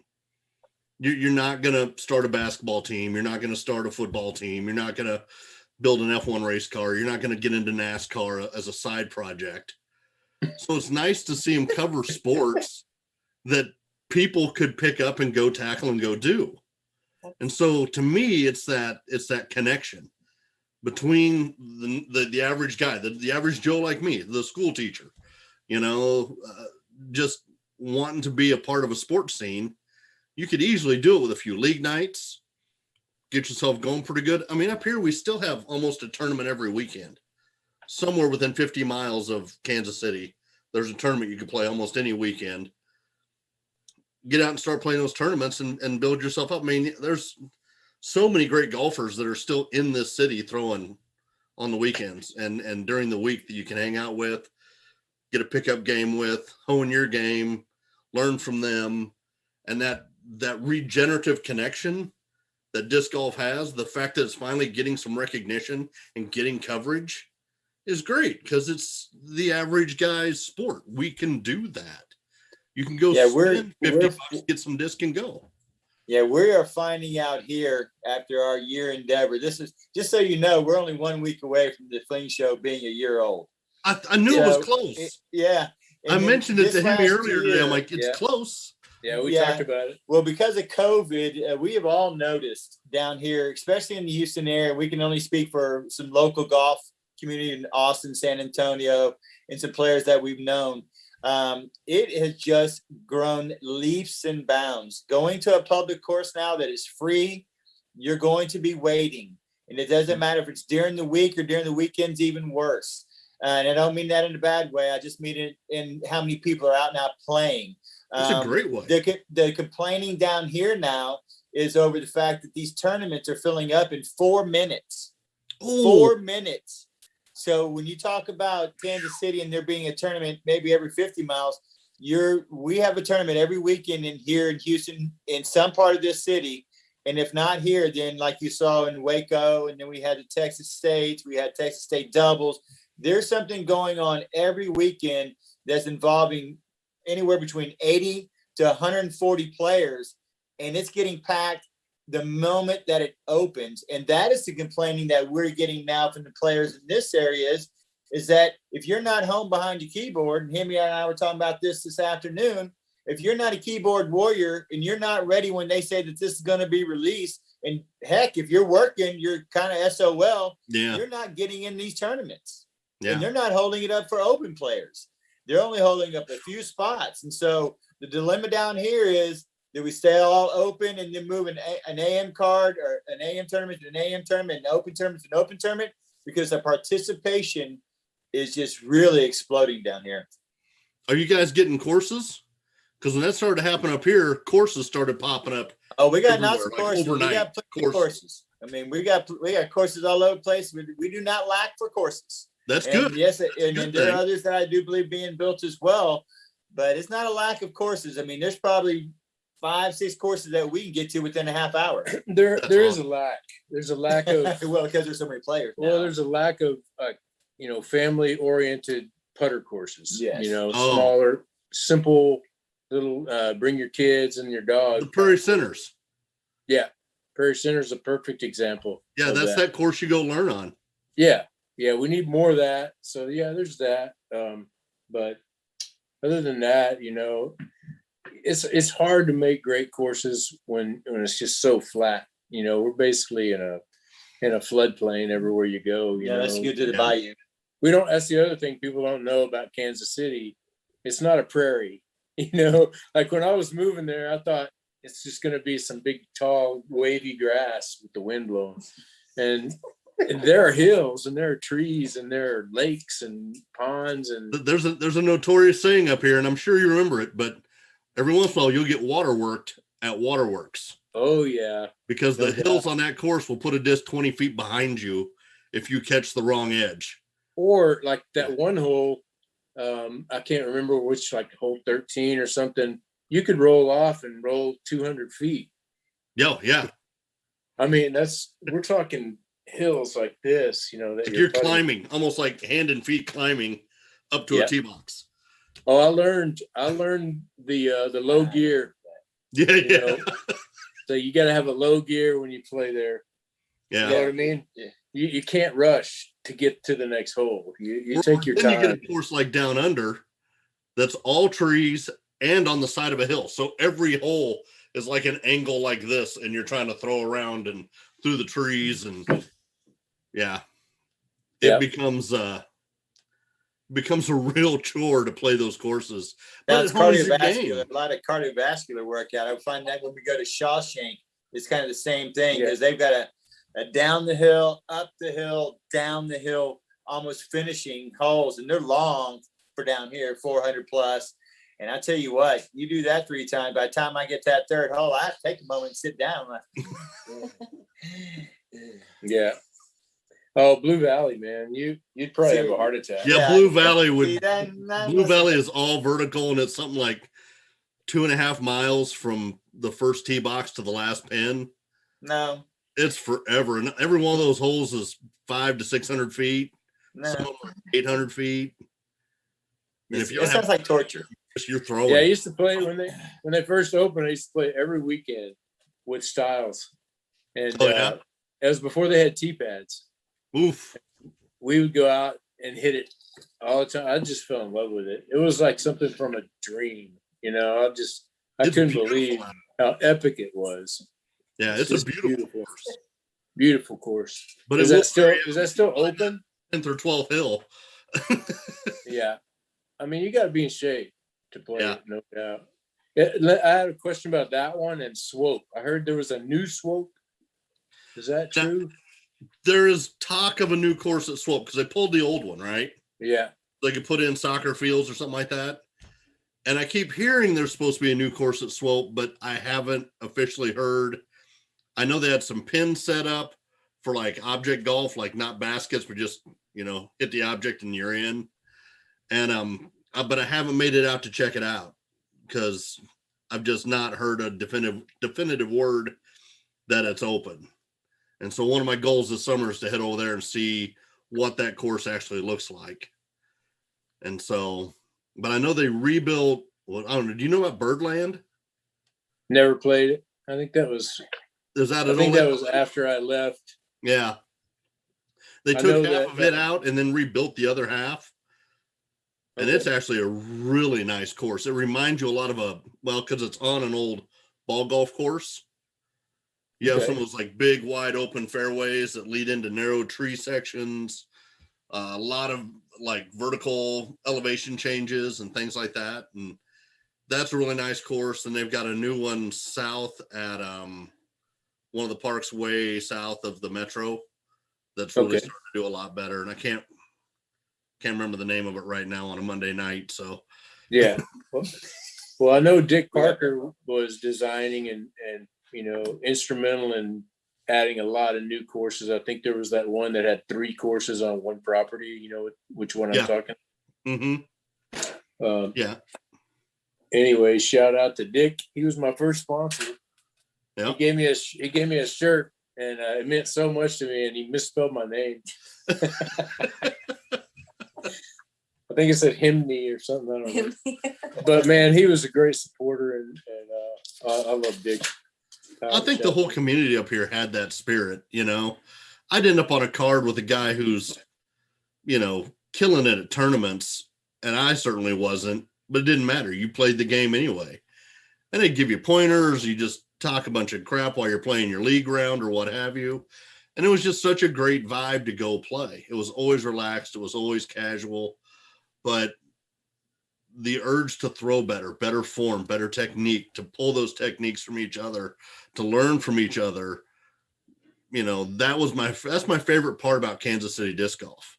You're not going to start a basketball team. You're not going to start a football team. You're not going to build an F1 race car. You're not going to get into NASCAR as a side project. So it's nice to see him cover sports that people could pick up and go tackle and go do. And so to me, it's that connection between the average guy, the average Joe like me, the school teacher, just wanting to be a part of a sports scene. You could easily do it with a few league nights, get yourself going pretty good. I mean, up here, we still have almost a tournament every weekend. Somewhere within 50 miles of Kansas City, there's a tournament you can play almost any weekend. Get out and start playing those tournaments and build yourself up. I mean, there's so many great golfers that are still in this city throwing on the weekends and during the week that you can hang out with, get a pickup game with, hone your game, learn from them. And that regenerative connection that disc golf has, the fact that it's finally getting some recognition and getting coverage is great because it's the average guy's sport. We can do that. You can go spend $50, get some disc and go. Yeah, we are finding out here after our year endeavor. This is just so you know, we're only 1 week away from the Fling Show being a year old. I knew it was close. And I mentioned it to him earlier today. I'm like, it's Yeah. close. Yeah, we talked about it. Well, because of COVID, we have all noticed down here, especially in the Houston area, we can only speak for some local golf community in Austin, San Antonio, and some players that we've known. It has just grown leaps and bounds. Going to a public course now that is free, you're going to be waiting. And it doesn't matter if it's during the week or during the weekends, even worse. And I don't mean that in a bad way. I just mean it in how many people are out now playing. It's a great way. The complaining down here now is over the fact that these tournaments are filling up in 4 minutes. Ooh. 4 minutes. So when you talk about Kansas City and there being a tournament maybe every 50 miles, we have a tournament every weekend here in Houston, in some part of this city, And if not here, then like you saw in Waco, and then we had the Texas State, we had Texas State doubles. There's something going on every weekend that's involving anywhere between 80 to 140 players, and it's getting packed the moment that it opens. And that is the complaining that we're getting now from the players in this area is that if you're not home behind your keyboard, and Hemi and I were talking about this afternoon, if you're not a keyboard warrior and you're not ready when they say that this is going to be released, and heck, if you're working, you're kind of SOL, you're not getting in these tournaments. And they're not holding it up for open players. They're only holding up a few spots. And so the dilemma down here is, do we stay all open and then move an AM card or an AM tournament to an AM tournament, an open tournament to an open tournament? Because the participation is just really exploding down here. Are you guys getting courses? Because when that started to happen up here, courses started popping up. Oh, we got lots of like courses. We got plenty of courses. I mean, we got courses all over the place. We do not lack for courses. That's and good. Yes, and there are others that I do believe being built as well. But it's not a lack of courses. I mean, there's probably 5-6 courses that we can get to within a half hour. There is a lack. There's a lack of well, because there's so many players. Well, there's a lack of family-oriented putter courses. Yes. Smaller, simple little. Bring your kids and your dog. The Prairie Centers. Yeah, Prairie Center is a perfect example. Yeah, that's that course you go learn on. Yeah, we need more of that. So yeah, there's that. But other than that, it's hard to make great courses when it's just so flat. We're basically in a floodplain everywhere you go. You know? That's good to the bayou. We don't. That's the other thing people don't know about Kansas City. It's not a prairie. Like when I was moving there, I thought it's just going to be some big, tall, wavy grass with the wind blowing, and there are hills and there are trees and there are lakes and ponds and there's a notorious saying up here, and I'm sure you remember it, but every once in a while you'll get waterworked at waterworks. Oh yeah, because the hills on that course will put a disc 20 feet behind you if you catch the wrong edge. Or like that one hole, I can't remember which, like hole 13 or something. You could roll off and roll 200 feet. Yeah. I mean, we're talking hills like this, that you're climbing, almost like hand and feet climbing up to a tee box. Oh, I learned the low gear. Yeah. So you got to have a low gear when you play there. Yeah. You know what I mean? Yeah. You can't rush to get to the next hole. You take your time. Then you get a course like Down Under that's all trees and on the side of a hill. So every hole is like an angle like this, and you're trying to throw around and through the trees, and it becomes a real chore to play those courses. That's cardiovascular. A lot of cardiovascular workout. I find that when we go to Shawshank, it's kind of the same thing because they've got a down the hill, up the hill, down the hill, almost finishing holes, and they're long for down here, 400 plus. And I tell you what, you do that 3 times. By the time I get to that third hole, I have to take a moment and sit down. Yeah. Oh, Blue Valley, man, you'd probably have a heart attack. Yeah, Blue Valley Blue Valley is all vertical, and it's something like 2.5 miles from the first tee box to the last pin. No, it's forever, and every one of those holes is 500 to 600 feet. No. Some of them are 800 feet. And if you sounds like torture. You're throwing. Yeah, I used to play when they first opened. I used to play every weekend with Styles, and it was before they had tee pads. Oof. We would go out and hit it all the time. I just fell in love with it. It was like something from a dream. I couldn't believe how epic it was. Yeah, it's a beautiful course. Beautiful course. But is that still open? 10th or 12th hill. Yeah. I mean, you got to be in shape to play it, no doubt. I had a question about that one and Swope. I heard there was a new Swope. Is that true? There is talk of a new course at Swope because they pulled the old one, right? Yeah. They could put in soccer fields or something like that. And I keep hearing there's supposed to be a new course at Swope, but I haven't officially heard. I know they had some pins set up for like object golf, like not baskets, but just, hit the object and you're in. And, but I haven't made it out to check it out because I've just not heard a definitive word that it's open. And so one of my goals this summer is to head over there and see what that course actually looks like. And so, but I know they rebuilt, well, I don't know, do you know about Birdland? Never played it. I think that was, that was after I left. Yeah. They took half of it out and then rebuilt the other half. And it's actually a really nice course. It reminds you a lot of because it's on an old ball golf course. You have some of those like big, wide open fairways that lead into narrow tree sections, a lot of like vertical elevation changes and things like that. And that's a really nice course. And they've got a new one south at one of the parks way south of the metro that's really starting to do a lot better. And I can't remember the name of it right now on a Monday night. So yeah. Well, I know Dick Parker was designing and instrumental in adding a lot of new courses. I think there was that one that had 3 courses on one property. You know which one I'm talking? Mm-hmm. Yeah. Anyway, shout out to Dick. He was my first sponsor. Yep. He gave me a shirt, and it meant so much to me. And he misspelled my name. I think it said Himney or something. I don't know. But man, he was a great supporter, and I love Dick. I think the whole community up here had that spirit. I'd end up on a card with a guy who's, killing it at tournaments, and I certainly wasn't, but it didn't matter. You played the game anyway. And they'd give you pointers. You just talk a bunch of crap while you're playing your league round or what have you. And it was just such a great vibe to go play. It was always relaxed. It was always casual. But the urge to throw better form, better technique, to pull those techniques from each other, to learn from each other, that's my favorite part about Kansas City disc golf,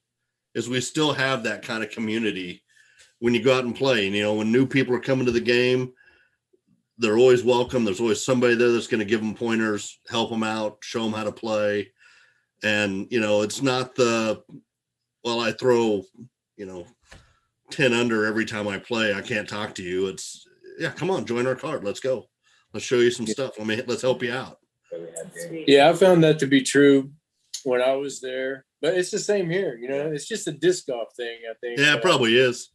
is we still have that kind of community when you go out and play. And, when new people are coming to the game, they're always welcome. There's always somebody there that's going to give them pointers, help them out, show them how to play. And, it's not I throw, 10 under every time I play, I can't talk to you. It's, come on, join our card. Let's go. Let's show you some stuff. Let's help you out. Yeah, I found that to be true when I was there, but it's the same here. It's just a disc golf thing, I think. Yeah, it probably is.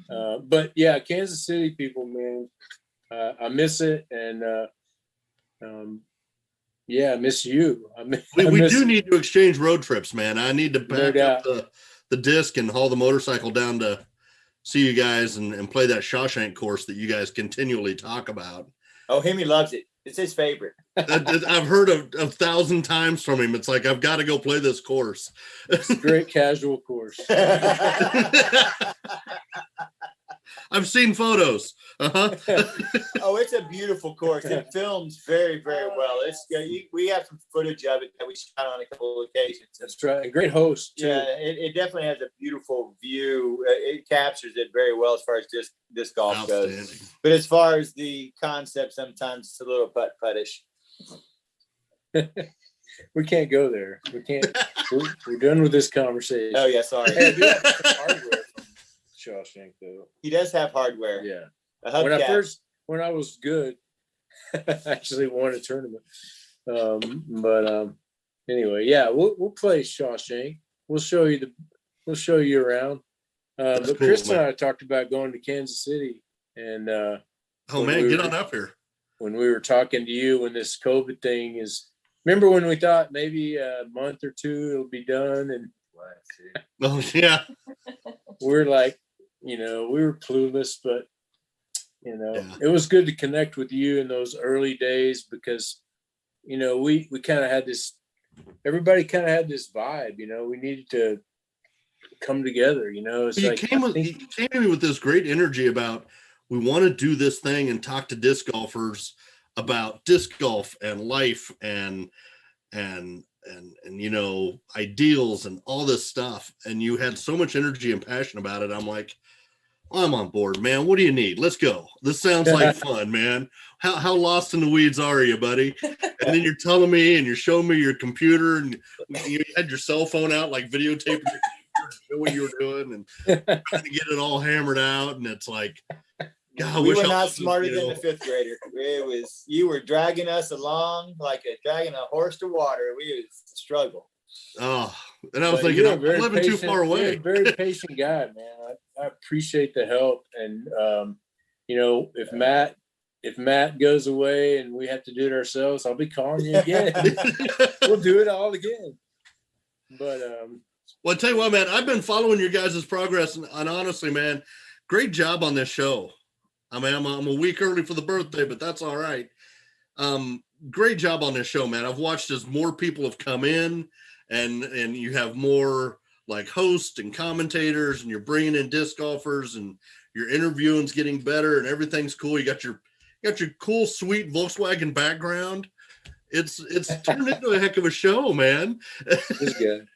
But yeah, Kansas City people, man, I miss it. And I miss you. We do need to exchange road trips, man. I need to pack up the disc and haul the motorcycle down to see you guys and play that Shawshank course that you guys continually talk about. Oh, he loves it. It's his favorite. I've heard of 1,000 times from him. It's like, I've got to go play this course. It's a great casual course. I've seen photos. Oh, it's a beautiful course. It films very, very well. We have some footage of it that we shot on a couple of occasions. That's right. Great host, too. Yeah, it definitely has a beautiful view. It captures it very well as far as disc golf goes. But as far as the concept, sometimes it's a little putt-puttish. We can't go there. We can't. We're done with this conversation. Oh, yeah, sorry. Hey, I do have some hardware from Shawshank, though. He does have hardware. Yeah. When I was good, I actually won a tournament. Anyway, yeah, we'll play Shawshank. We'll show you around. But cool, Chris and I talked about going to Kansas City, and get on up here. When we were talking to you, when this COVID thing is, remember when we thought maybe a month or 2 it'll be done, and oh yeah, we're like, we were clueless, but it was good to connect with you in those early days, because we kind of had this, everybody kind of had this vibe, we needed to come together. It's you like came to me with this great energy about, we want to do this thing and talk to disc golfers about disc golf and life and ideals and all this stuff. And you had so much energy and passion about it. I'm like, I'm on board, man. What do you need? Let's go. This sounds like fun, man. How lost in the weeds are you, buddy? And then you're telling me and you're showing me your computer, and you had your cell phone out, like videotaping what you were doing and trying to get it all hammered out. And it's like, God, I we wish were I not was, smarter you than know. the fifth grader. It was, you were dragging us along like dragging a horse to water. We was struggle. Oh, and I was But thinking, you're a I'm very living too patient, far you're away. a very patient guy, man. I appreciate the help. And you know, if Matt goes away and we have to do it ourselves, I'll be calling you again. We'll do it all again. But Well, I tell you what, man, I've been following your guys' progress, and honestly, man, great job on this show. I mean, I'm a week early for the birthday, but that's all right. Great job on this show, man. I've watched as more people have come in, and you have more like hosts and commentators, and you're bringing in disc golfers, and your interviewing's getting better, and everything's cool. You got your cool, sweet Volkswagen background. It's turned into a heck of a show, man. it's good.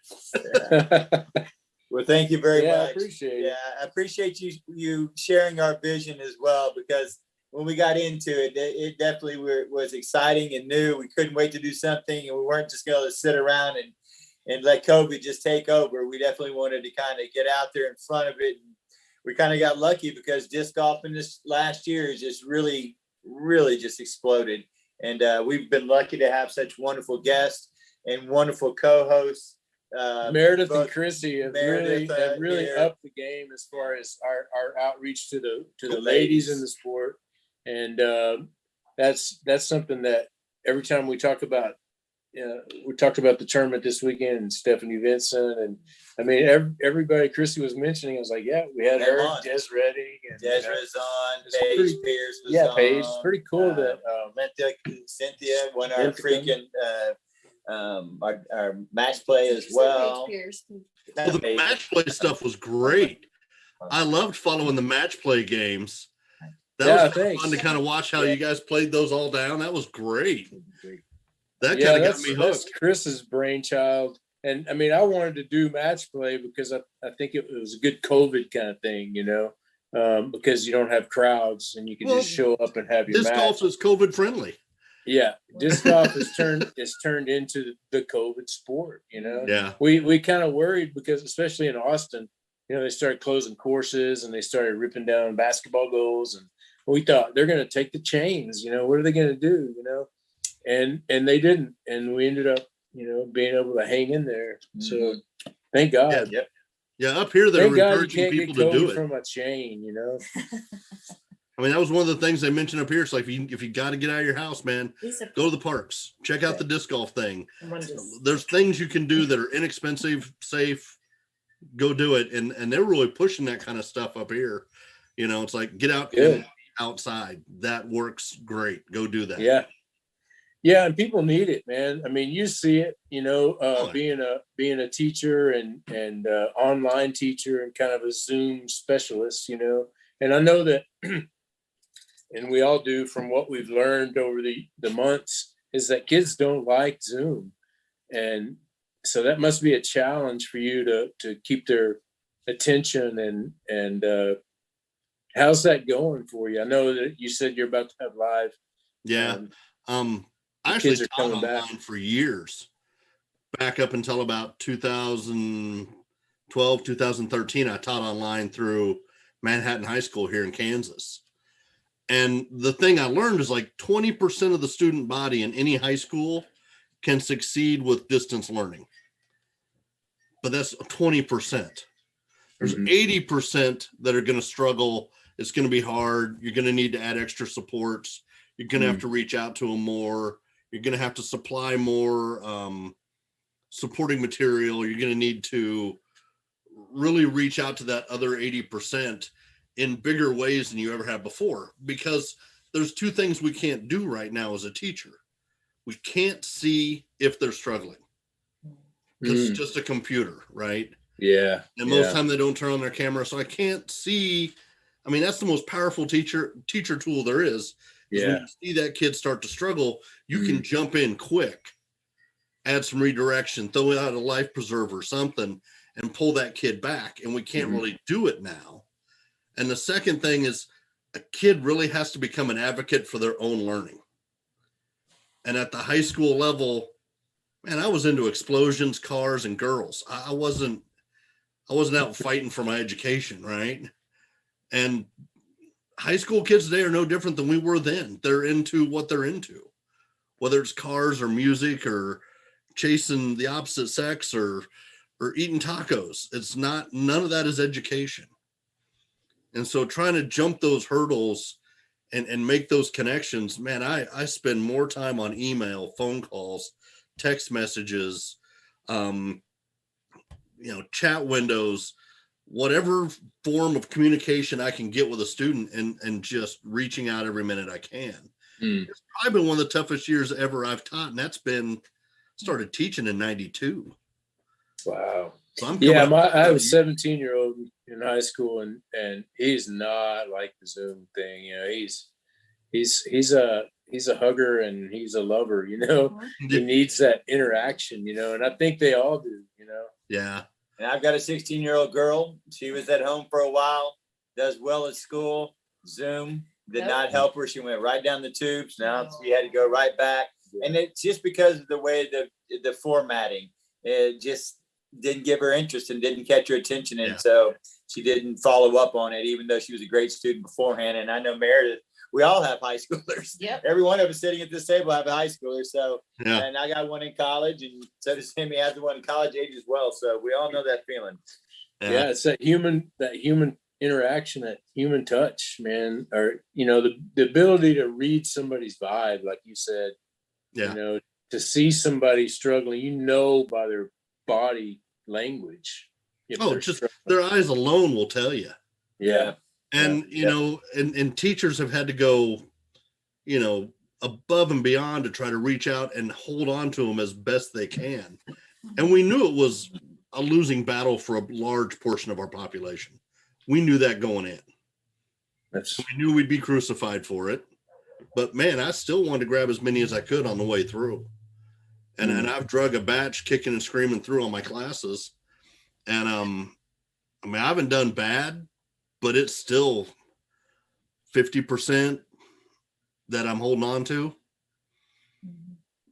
Well, thank you very Yeah, I much. appreciate it. Yeah, I appreciate you sharing our vision as well, because when we got into it, it definitely was exciting and new. We couldn't wait to do something, and we weren't just going to sit around and let COVID just take over. We definitely wanted to kind of get out there in front of it. And we kind of got lucky because disc golf in this last year is just really, really just exploded. And we've been lucky to have such wonderful guests and wonderful co-hosts. Meredith and Chrissy have Meredith, really here. upped the game as far as our outreach to the ladies in the sport. And that's something that every time we talk about, we talked about the tournament this weekend and Stephanie Vincent, and I mean everybody Chrissy was mentioning. I was like, yeah, we had her, Des Reddy, and Desra's on, it's Paige pretty- Pierce was on. Paige. It's pretty cool that Cynthia won our Cynthia. freaking our match play as well. Well, the match play stuff was great. I loved following the match play games. That was thanks. fun to kind of watch how you guys played those all down. That was great. That Yeah, kind of got me that's hooked. Chris's brainchild. And I mean, I wanted to do match play because I think it was a good COVID kind of thing, you know, because you don't have crowds and you can just show up and have your Disc match. golf is COVID friendly. Yeah, disc golf is turned into the COVID sport. You know, Yeah. We kind of worried because especially in Austin, you know, they started closing courses and they started ripping down basketball goals, and we thought they're going to take the chains. You know, what are they going to do? You know, and they didn't, and we ended up, you know, being able to hang in there. So thank God. Yeah, yeah, up here they're Thank God you encouraging can't people get to do COVID it. from a chain. You know. I mean, that was one of the things they mentioned up here. It's like if you got to get out of your house, man, go to the parks, check out the disc golf thing. There's things you can do that are inexpensive, safe. Go do it, and they're really pushing that kind of stuff up here. You know, it's like get out and outside. That works great. Go do that. Yeah, and people need it, man. I mean, you see it. You know, being a teacher and online teacher and kind of a Zoom specialist. You know, and I know that. And we all do from what we've learned over the months is that kids don't like Zoom. And so that must be a challenge for you to keep their attention and how's that going for you? I know that you said you're about to have live. Yeah. I actually taught online for years, back up until about 2012, 2013. I taught online through Manhattan High School here in Kansas. And the thing I learned is like 20% of the student body in any high school can succeed with distance learning. But that's 20%. There's 80% that are going to struggle. It's going to be hard. You're going to need to add extra supports. You're going to have to reach out to them more. You're going to have to supply more supporting material. You're going to need to really reach out to that other 80% in bigger ways than you ever have before, because there's two things we can't do right now as a teacher. We can't see if they're struggling because it's just a computer, right? Yeah. And most time they don't turn on their camera. So I can't see. I mean, that's the most powerful teacher tool there is. When you see that kid start to struggle, you can jump in quick, add some redirection, throw out a life preserver, something, and pull that kid back. And we can't really do it now. And the second thing is a kid really has to become an advocate for their own learning. And at the high school level, man, I was into explosions, cars, and girls. I wasn't out fighting for my education, right? And high school kids today are no different than we were then. They're into what they're into, whether it's cars or music or chasing the opposite sex or eating tacos. It's not, none of that is education. And so trying to jump those hurdles and make those connections, man, I spend more time on email, phone calls, text messages, chat windows, whatever form of communication I can get with a student and just reaching out every minute I can. It's probably been one of the toughest years ever I've taught. And that's been, started teaching in 92. Wow. So I'm I have a 17-year-old in high school and he's not like the Zoom thing. You know, he's a hugger and he's a lover, you know. He needs that interaction, you know, and I think they all do, you know. Yeah. And I've got a 16-year-old girl. She was at home for a while, does well at school. Zoom did not help her. She went right down the tubes. Now she had to go right back. And it's just because of the way the formatting, it just didn't give her interest and didn't catch her attention. And so she didn't follow up on it, even though she was a great student beforehand. And I know Meredith, we all have high schoolers. Yep. Every one of us sitting at this table have a high schooler. So, and I got one in college, and so does Timmy, has the one in college age as well. So we all know that feeling. Yeah, it's that human interaction, that human touch, man. Or, you know, the ability to read somebody's vibe, like you said, you know, to see somebody struggling, you know, by their body language. Just their eyes alone will tell you. Yeah. And, you know, and teachers have had to go, you know, above and beyond to try to reach out and hold on to them as best they can. And we knew it was a losing battle for a large portion of our population. We knew that going in. We knew we'd be crucified for it. But, man, I still wanted to grab as many as I could on the way through. And I've drug a batch kicking and screaming through all my classes. And, I mean, I haven't done bad, but it's still 50% that I'm holding on to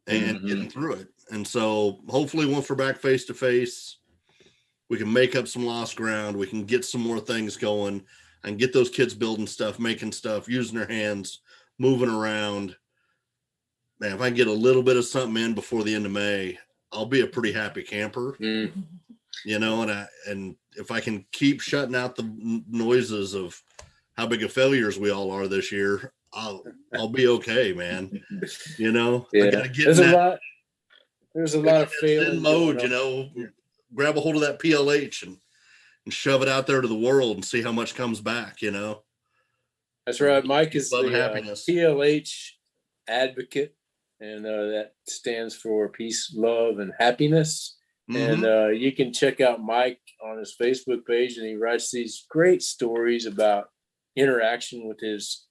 and getting through it. And so hopefully once we're back face to face, we can make up some lost ground. We can get some more things going and get those kids building stuff, making stuff, using their hands, moving around. Man, if I can get a little bit of something in before the end of May, I'll be a pretty happy camper. You know, and if I can keep shutting out the noises of how big of failures we all are this year, I'll be okay, man. You know, I gotta get there's a lot of failing mode, you know, grab a hold of that PLH and shove it out there to the world and see how much comes back, you know. That's right. Mike is the happiness. PLH advocate, and that stands for peace, love, and happiness. And you can check out Mike on his Facebook page, and he writes these great stories about interaction with his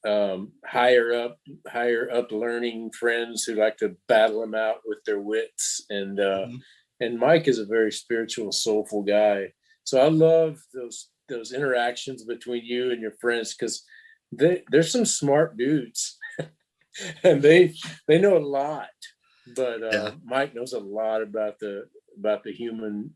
higher up learning friends who like to battle him out with their wits. And Mike is a very spiritual, soulful guy. So I love those interactions between you and your friends, because they're some smart dudes and they know a lot. But Mike knows a lot about the human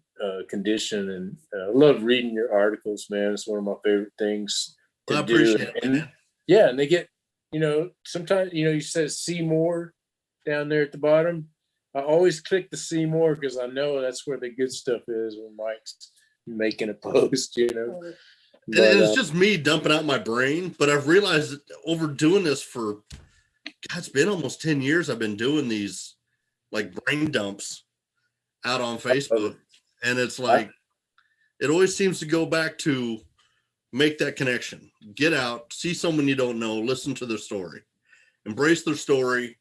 condition, and I love reading your articles, man. It's one of my favorite things to do. Appreciate it, man. And they get, you know, sometimes, you know, you said see more down there at the bottom. I always click the see more because I know that's where the good stuff is when Mike's making a post, you know. And it's just me dumping out my brain, but I've realized that over doing this for, God, it's been almost 10 years. I've been doing these like brain dumps out on Facebook, and it's like, it always seems to go back to make that connection, get out, see someone you don't know, listen to their story, embrace their story,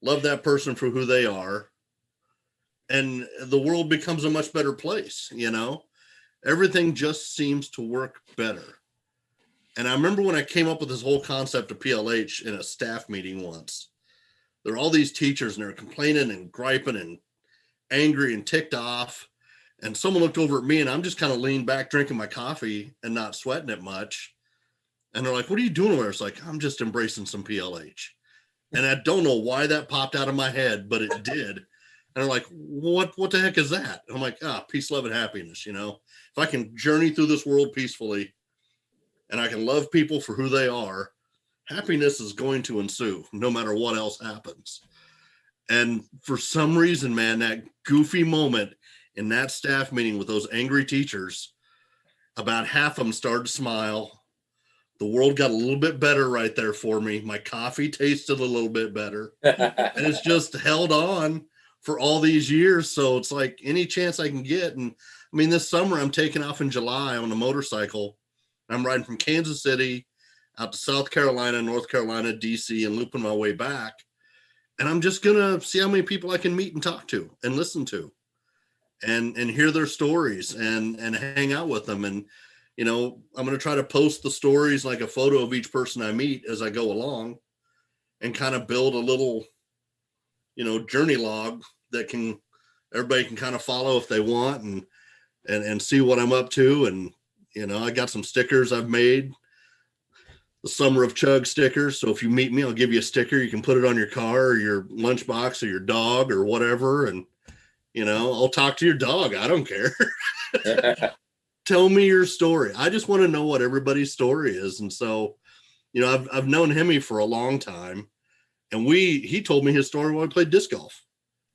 love that person for who they are. And the world becomes a much better place. You know, everything just seems to work better. And I remember when I came up with this whole concept of PLH in a staff meeting once, there were all these teachers and they were complaining and griping and angry and ticked off. And someone looked over at me, and I'm just kind of leaned back, drinking my coffee and not sweating it much. And they're like, "What are you doing over there?" It's like, "I'm just embracing some PLH." And I don't know why that popped out of my head, but it did. And they're like, what the heck is that? And I'm like, peace, love, and happiness. You know, if I can journey through this world peacefully and I can love people for who they are, happiness is going to ensue no matter what else happens. And for some reason, man, that goofy moment in that staff meeting with those angry teachers, about half of them started to smile. The world got a little bit better right there for me. My coffee tasted a little bit better. And it's just held on for all these years. So it's like any chance I can get. And I mean, this summer I'm taking off in July on a motorcycle. I'm riding from Kansas City out to South Carolina, North Carolina, DC, and looping my way back. And I'm just going to see how many people I can meet and talk to and listen to and hear their stories and hang out with them. And, you know, I'm going to try to post the stories, like a photo of each person I meet as I go along, and kind of build a little, you know, journey log that everybody can kind of follow if they want and see what I'm up to. And, you know, I got some stickers I've made, the Summer of Chug stickers. So if you meet me, I'll give you a sticker. You can put it on your car or your lunchbox or your dog or whatever. And, you know, I'll talk to your dog. I don't care. Tell me your story. I just want to know what everybody's story is. And so, you know, I've known Hemi for a long time, and he told me his story when I played disc golf.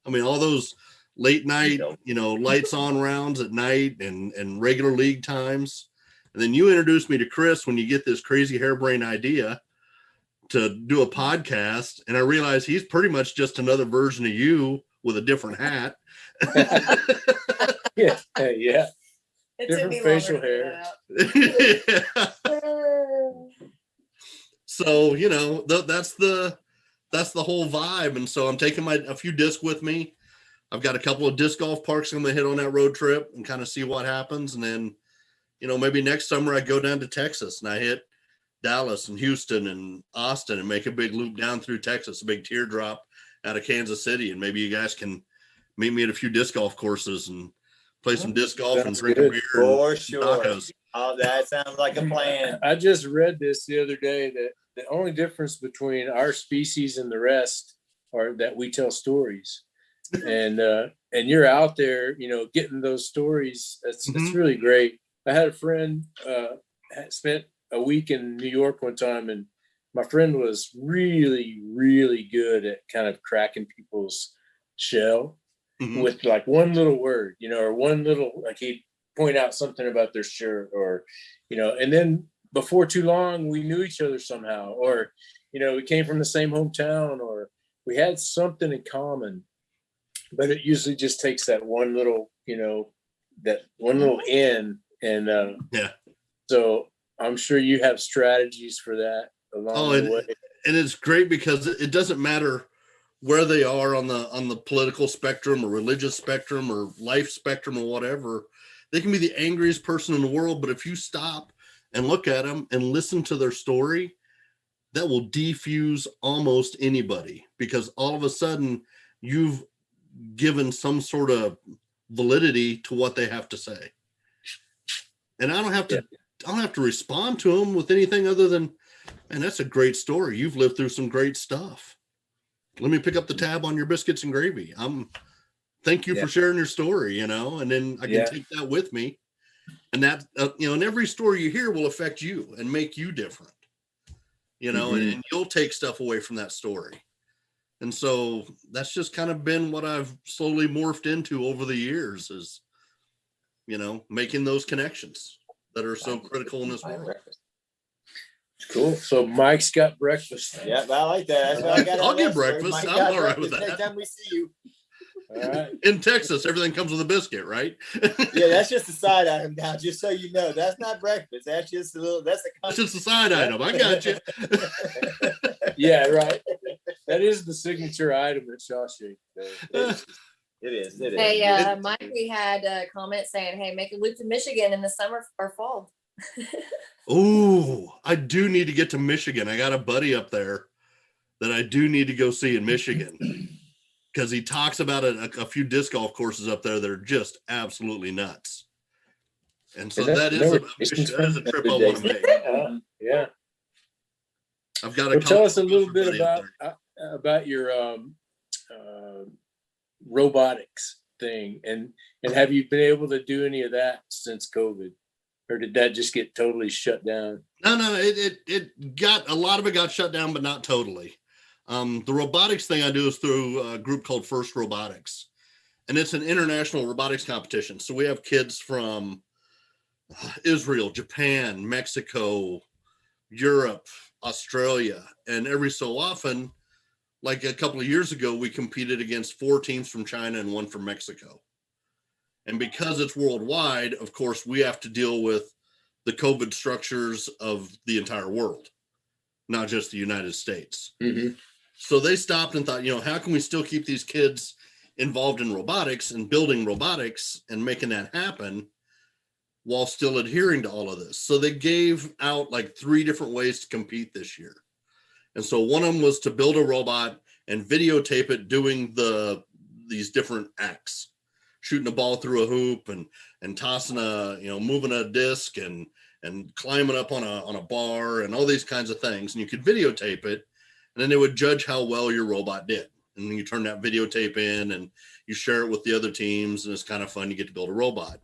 I mean, all those late night, you know, lights on rounds at night and regular league times. And then you introduced me to Chris when you get this crazy harebrained idea to do a podcast. And I realized he's pretty much just another version of you with a different hat. Yeah. Different facial hair. So, you know, that's the whole vibe. And so I'm taking a few discs with me. I've got a couple of disc golf parks I'm going to hit on that road trip and kind of see what happens. And then, you know, maybe next summer I go down to Texas and I hit Dallas and Houston and Austin and make a big loop down through Texas, a big teardrop out of Kansas City. And maybe you guys can meet me at a few disc golf courses and play some disc golf and drink a beer. For and sure. tacos. Oh, that sounds like a plan. I just read this the other day that the only difference between our species and the rest are that we tell stories. And you're out there, you know, getting those stories. It's really great. I had a friend spent a week in New York one time, and my friend was really, really good at kind of cracking people's shell with like one little word, you know, or one little, like he'd point out something about their shirt or, you know, and then before too long, we knew each other somehow, or, you know, we came from the same hometown, or we had something in common. But it usually just takes that one little, you know, that one little in. And so I'm sure you have strategies for that along the way. And it's great because it doesn't matter where they are on the political spectrum or religious spectrum or life spectrum or whatever. They can be the angriest person in the world, but if you stop and look at them and listen to their story, that will defuse almost anybody, because all of a sudden you've given some sort of validity to what they have to say. And I don't have to respond to them with anything other than, man, that's a great story. You've lived through some great stuff. Let me pick up the tab on your biscuits and gravy. Thank you for sharing your story, you know, and then I can take that with me. And that, you know, and every story you hear will affect you and make you different, you know, and you'll take stuff away from that story. And so that's just kind of been what I've slowly morphed into over the years, is, you know, making those connections that are so critical in this world. Cool. So Mike's got breakfast. Yeah, I like that. That's what I got. I'll get breakfast. I'm all right with that. Next time we see you. All right. In Texas, everything comes with a biscuit, right? Yeah, that's just a side item now, just so you know. That's not breakfast. That's just that's just a side item. I got you. Yeah, right. That is the signature item at Shawshank. It is. Hey, Mike, we had a comment saying, hey, make a loop to Michigan in the summer or fall. Oh, I do need to get to Michigan. I got a buddy up there that I do need to go see in Michigan, because he talks about a few disc golf courses up there that are just absolutely nuts. And so that is a trip I want to make. Yeah. I've got to tell us a little bit about your robotics thing, and have you been able to do any of that since COVID? or did that just get totally shut down? No, it got, a lot of it got shut down, but not totally. The robotics thing I do is through a group called First Robotics, and it's an international robotics competition. So we have kids from Israel, Japan, Mexico, Europe, Australia, and every so often, like a couple of years ago, we competed against 4 teams from China and 1 from Mexico. And because it's worldwide, of course, we have to deal with the COVID structures of the entire world, not just the United States. Mm-hmm. So they stopped and thought, how can we still keep these kids involved in robotics and building robotics and making that happen while still adhering to all of this? So they gave out like 3 different ways to compete this year. And so one of them was to build a robot and videotape it doing these different acts, shooting a ball through a hoop and tossing moving a disc and climbing up on a bar and all these kinds of things. And you could videotape it, and then they would judge how well your robot did. And then you turn that videotape in and you share it with the other teams, and it's kind of fun. You get to build a robot.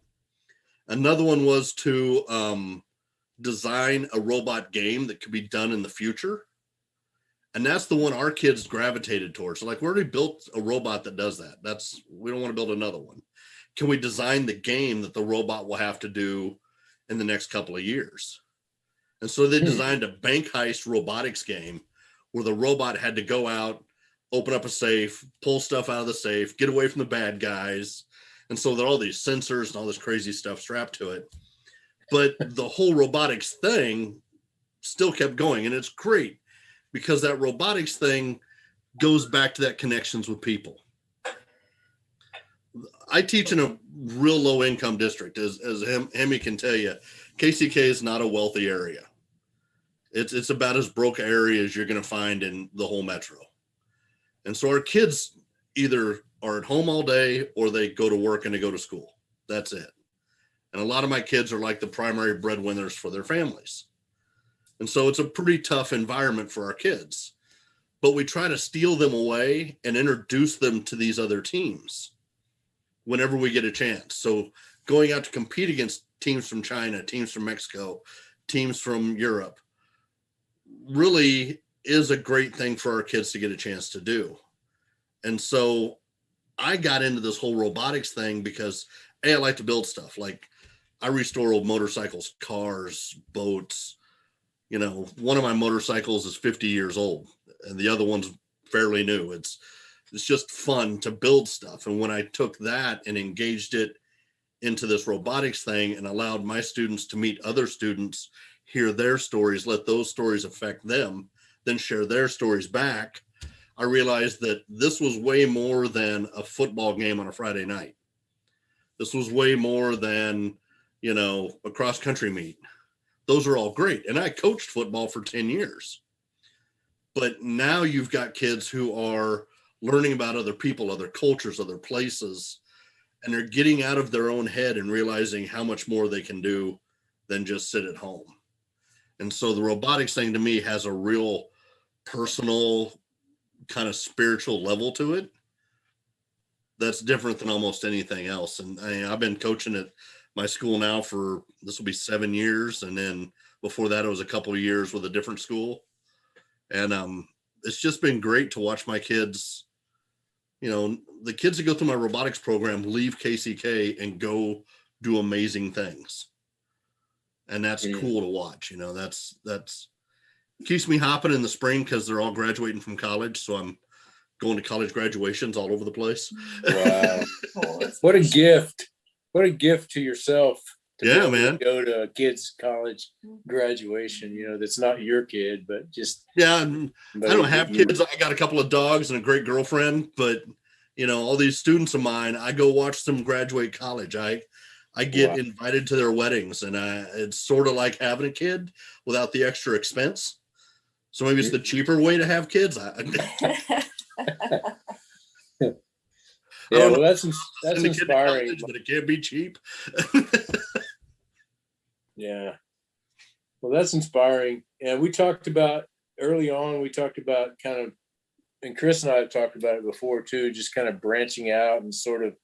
Another one was to design a robot game that could be done in the future. And that's the one our kids gravitated towards. So like, we already built a robot that does that. We don't want to build another one. Can we design the game that the robot will have to do in the next couple of years? And so they designed a bank heist robotics game where the robot had to go out, open up a safe, pull stuff out of the safe, get away from the bad guys. And so there are all these sensors and all this crazy stuff strapped to it. But the whole robotics thing still kept going. And it's great because that robotics thing goes back to that connections with people. I teach in a real low income district, as Hemi can tell you. KCK is not a wealthy area. It's about as broke area as you're going to find in the whole metro. And so our kids either are at home all day or they go to work and they go to school. That's it. And a lot of my kids are like the primary breadwinners for their families. And so it's a pretty tough environment for our kids. But we try to steal them away and introduce them to these other teams whenever we get a chance. So going out to compete against teams from China, teams from Mexico, teams from Europe really is a great thing for our kids to get a chance to do. And so I got into this whole robotics thing because I like to build stuff. Like I restore old motorcycles, cars, boats. One of my motorcycles is 50 years old and the other one's fairly new. It's just fun to build stuff. And when I took that and engaged it into this robotics thing and allowed my students to meet other students, hear their stories, let those stories affect them, then share their stories back, I realized that this was way more than a football game on a Friday night. This was way more than, a cross-country meet. Those are all great. And I coached football for 10 years. But now you've got kids who are learning about other people, other cultures, other places, and they're getting out of their own head and realizing how much more they can do than just sit at home. And so the robotics thing to me has a real personal kind of spiritual level to it that's different than almost anything else. And I've been coaching at my school now for, this will be 7 years. And then before that, it was a couple of years with a different school. And it's just been great to watch my kids, the kids that go through my robotics program leave KCK and go do amazing things. And that's cool to watch. That's keeps me hopping in the spring because they're all graduating from college. So I'm going to college graduations all over the place. Wow. What a gift. What a gift to yourself. To man. Go to a kid's college graduation, that's not your kid, but just. Yeah. I don't have kids. I got a couple of dogs and a great girlfriend, but all these students of mine, I go watch them graduate college. I get invited to their weddings, and it's sort of like having a kid without the extra expense. So maybe it's the cheaper way to have kids. Well, that's inspiring. College, but it can't be cheap. Yeah. Well, that's inspiring. And we talked about early on, kind of, and Chris and I have talked about it before too, just kind of branching out and sort of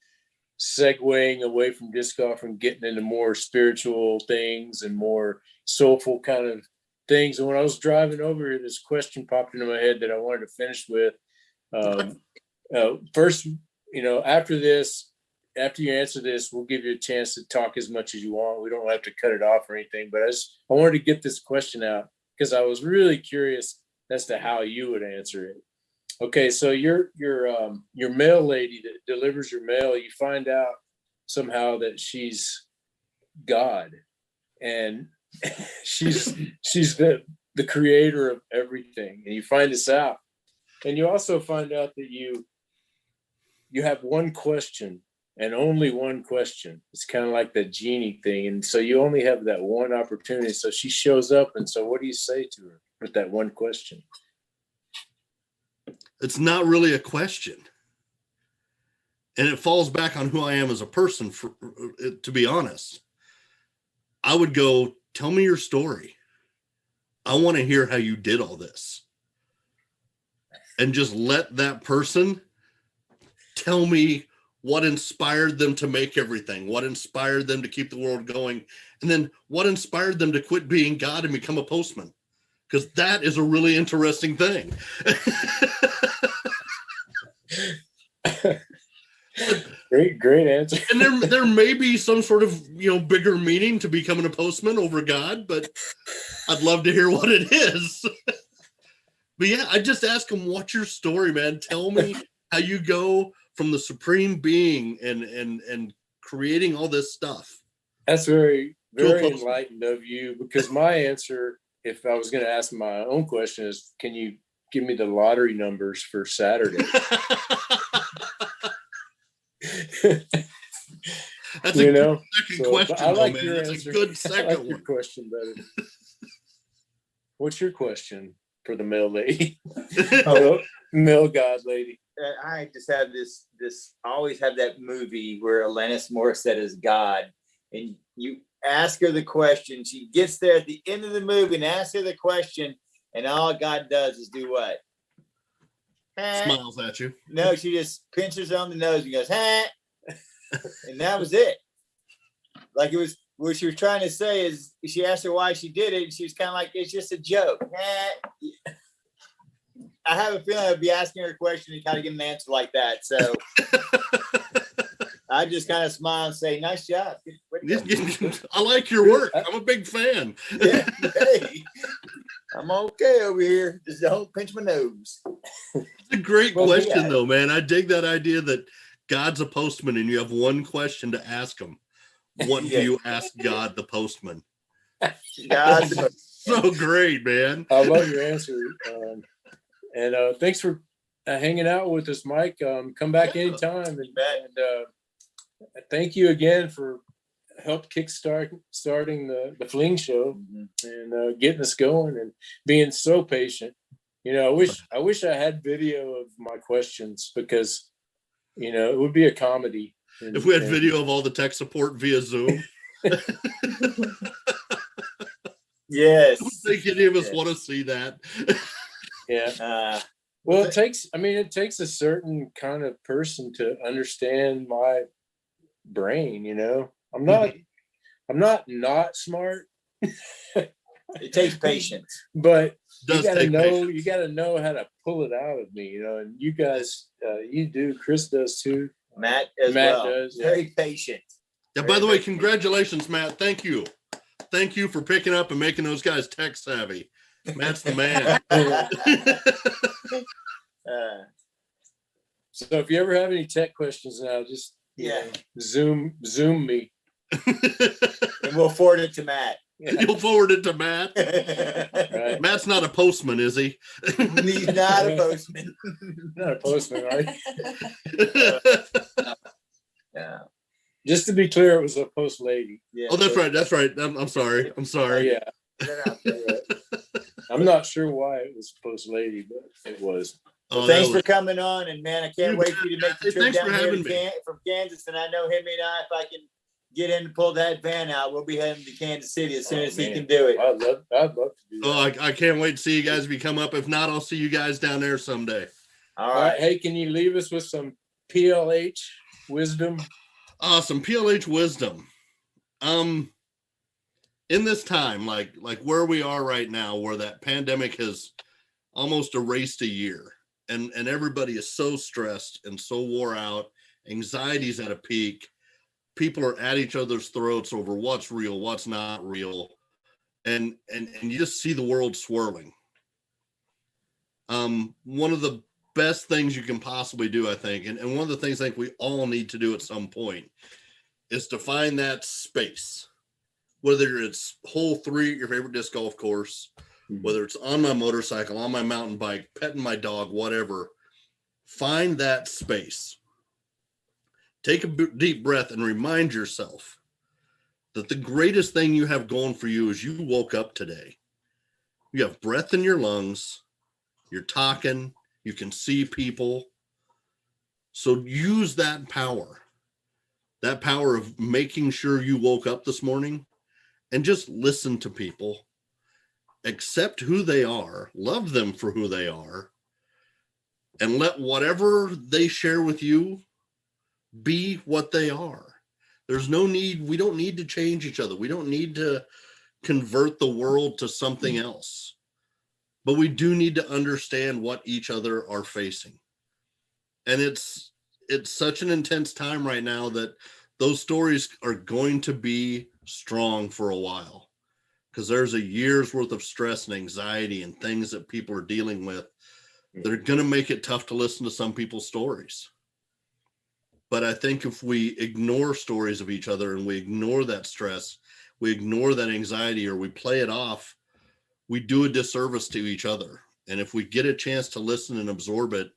segueing away from disc golf and getting into more spiritual things and more soulful kind of things. And when I was driving over here, this question popped into my head that I wanted to finish with. First, after you answer this, we'll give you a chance to talk as much as you want. We don't have to cut it off or anything, but I wanted to get this question out because I was really curious as to how you would answer it. Okay, so your mail lady that delivers your mail, you find out somehow that she's God, and she's the creator of everything, and you find this out, and you also find out that you have one question and only one question. It's kind of like the genie thing, and so you only have that one opportunity. So she shows up, and so what do you say to her with that one question? It's not really a question. And it falls back on who I am as a person, to be honest. I would go, tell me your story. I want to hear how you did all this. And just let that person tell me what inspired them to make everything, what inspired them to keep the world going, and then what inspired them to quit being God and become a postman. Because that is a really interesting thing. Great answer. And there may be some sort of bigger meaning to becoming a postman over God, but I'd love to hear what it is. But yeah, I just ask them, what's your story, man? Tell me how you go from the supreme being and creating all this stuff. That's very, very enlightened of you, because my answer, if I was going to ask my own question, is, can you give me the lottery numbers for Saturday? That's a good second question. I like man. your That's answer. a good second I like your one. question better. What's your question for the mail lady? Mail God lady. I just have this I always have that movie where Alanis Morissette is God, and you ask her the question. She gets there at the end of the movie and asks her the question, and all God does is do what? Smiles at you. No, she just pinches her on the nose and goes, "Huh?" And that was it. Like, it was what she was trying to say is, she asked her why she did it, and she was kind of like, it's just a joke. I have a feeling I'd be asking her a question and kind of get an answer like that. So I just kind of smile and say, nice job. I like your work. I'm a big fan. Yeah, hey, I'm okay over here. Just don't pinch my nose. It's a great question, though, man. I dig that idea that God's a postman and you have one question to ask him. What do you ask God the postman? So great, man. I love your answer. And thanks for hanging out with us, Mike. Come back anytime. And thank you again for help starting the Fling Show and getting us going and being so patient. I wish I had video of my questions, because it would be a comedy. If we had video of all the tech support via Zoom. Yes. I don't think any of us want to see that. Yeah. Well, it takes a certain kind of person to understand my brain, I'm not smart. It takes patience. But you gotta know how to pull it out of me, and you guys, you do, Chris does too. Matt well. Does. Very patient. Yeah, by the way, congratulations, Matt. Thank you. Thank you for picking up and making those guys tech savvy. Matt's the man. So if you ever have any tech questions now, just Zoom me. And we'll forward it to Matt. You'll forward it to Matt. Right. Matt's not a postman, is he? He's not a postman. Not a postman, right? Yeah. Just to be clear, it was a post lady. Yeah. Oh, that's right. That's right. I'm sorry. I'm sorry. Yeah. I'm not sure why it was post lady, but it was. Well, thanks for coming on, and man, I can't wait for you to make the trip down here from Kansas. And I know him and I, if I can get in to pull that van out, we'll be heading to Kansas City as soon as he can do it. I'd love to do that. Oh, I can't wait to see you guys if you come up. If not, I'll see you guys down there someday. All right. Hey, can you leave us with some PLH wisdom? Awesome. PLH wisdom. In this time, like where we are right now, where that pandemic has almost erased a year, and everybody is so stressed and so wore out, anxiety's at a peak, people are at each other's throats over what's real, what's not real, and you just see the world swirling. One of the best things you can possibly do, I think, and one of the things I think we all need to do at some point, is to find that space. Whether it's hole 3 at your favorite disc golf course, whether it's on my motorcycle, on my mountain bike, petting my dog, whatever, find that space. Take a deep breath and remind yourself that the greatest thing you have going for you is you woke up today. You have breath in your lungs. You're talking. You can see people. So use that power of making sure you woke up this morning, and just listen to people, accept who they are, love them for who they are, and let whatever they share with you be what they are. There's no need, we don't need to change each other. We don't need to convert the world to something else, but we do need to understand what each other are facing. And it's such an intense time right now that those stories are going to be strong for a while, because there's a year's worth of stress and anxiety and things that people are dealing with. They're going to make it tough to listen to some people's stories. But I think if we ignore stories of each other and we ignore that stress, we ignore that anxiety, or we play it off, we do a disservice to each other. And if we get a chance to listen and absorb it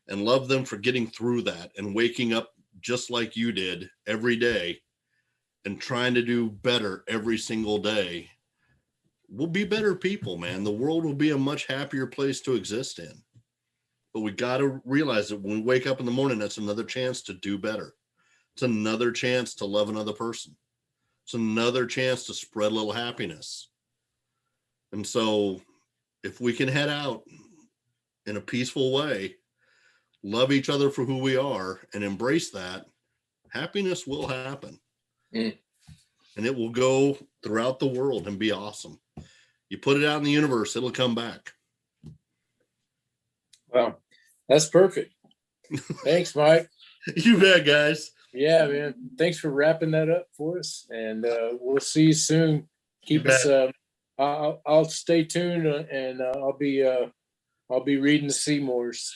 and love them for getting through that and waking up just like you did every day and trying to do better every single day, we'll be better people, man. The world will be a much happier place to exist in. But we got to realize that when we wake up in the morning, that's another chance to do better. It's another chance to love another person. It's another chance to spread a little happiness. And so if we can head out in a peaceful way, love each other for who we are, and embrace that, happiness will happen. And it will go throughout the world and be awesome. You put it out in the universe, it'll come back. Wow, that's perfect. Thanks, Mike. You bet, guys. Yeah, man. Thanks for wrapping that up for us, and we'll see you soon. Keep us. I'll stay tuned, and I'll be reading the Seymours.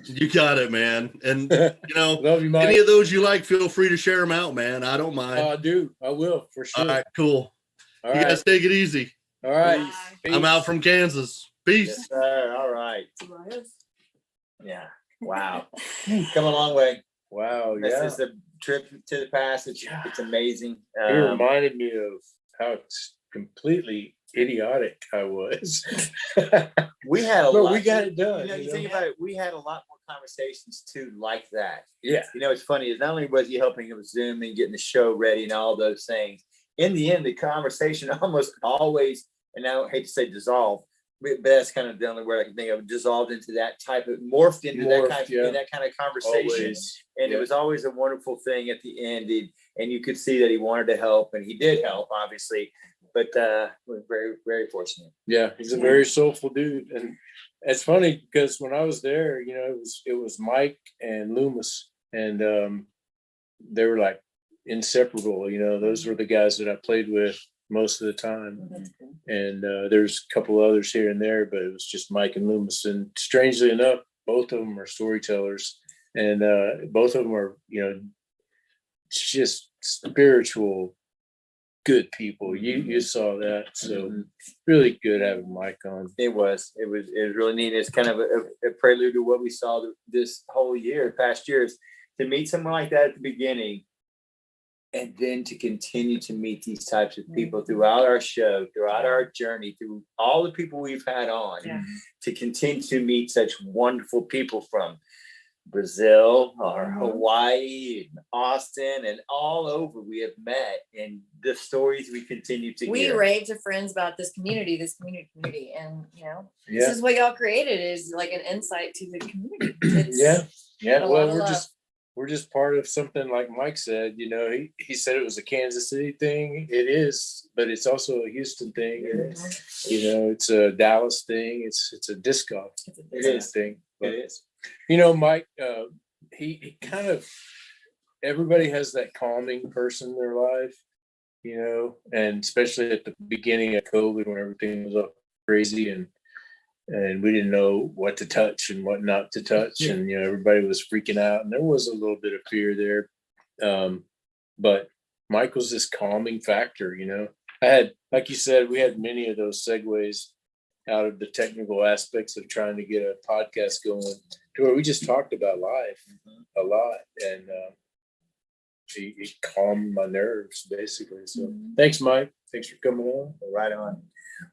You got it, man. And Love you, Mike. Any of those you like, feel free to share them out, man. I don't mind. I do. I will, for sure. All right, cool. All you guys take it easy. All right. I'm out from Kansas. Peace. Yes, sir. All right. Yeah. Wow. Come a long way. Wow. This Yeah. is the trip to the past. It's amazing. It reminded me of how completely idiotic I was. We had a lot. We got it done. You think about it, we had a lot more conversations too like that. Yeah. It's funny is not only was he helping him with Zoom and getting the show ready and all those things, in the end, the conversation almost always, and I hate to say dissolve, but that's kind of the only word I can think of, dissolved into that type of, morphed into that kind of conversation. Always. And it was always a wonderful thing at the end. And you could see that he wanted to help, and he did help, obviously. But we're very, very fortunate. Yeah, he's a very soulful dude. And it's funny because when I was there, it was Mike and Loomis, and they were like inseparable. Those were the guys that I played with most of the time. And there's a couple others here and there, but it was just Mike and Loomis. And strangely enough, both of them are storytellers, and both of them are, just spiritual, good people. You saw that. So really good having Mike on. It was really neat. It's kind of a prelude to what we saw this whole year, past years, to meet someone like that at the beginning, and then to continue to meet these types of people throughout our show, throughout our journey, through all the people we've had on, to continue to meet such wonderful people from Brazil or Hawaii and Austin and all over we have met, and the stories we continue to we hear. rave to friends about this community, and this is what y'all created, is like an insight to the community. It's yeah. Well, we're just part of something like Mike said. You know, he said it was a Kansas City thing. It is, but it's also a Houston thing. And, you know, it's a Dallas thing. It's a disc golf thing. But, It is. you know, Mike, he kind of, everybody has that calming person in their life, you know, and especially at the beginning of COVID when everything was up crazy and we didn't know what to touch and what not to touch. And, you know, everybody was freaking out and there was a little bit of fear there. But Mike was this calming factor, you know. I had, like you said, we had many of those segues out of the technical aspects of trying to get a podcast going to where we just talked about life a lot. And it calmed my nerves, basically. So thanks, Mike. Thanks for coming on. Right on.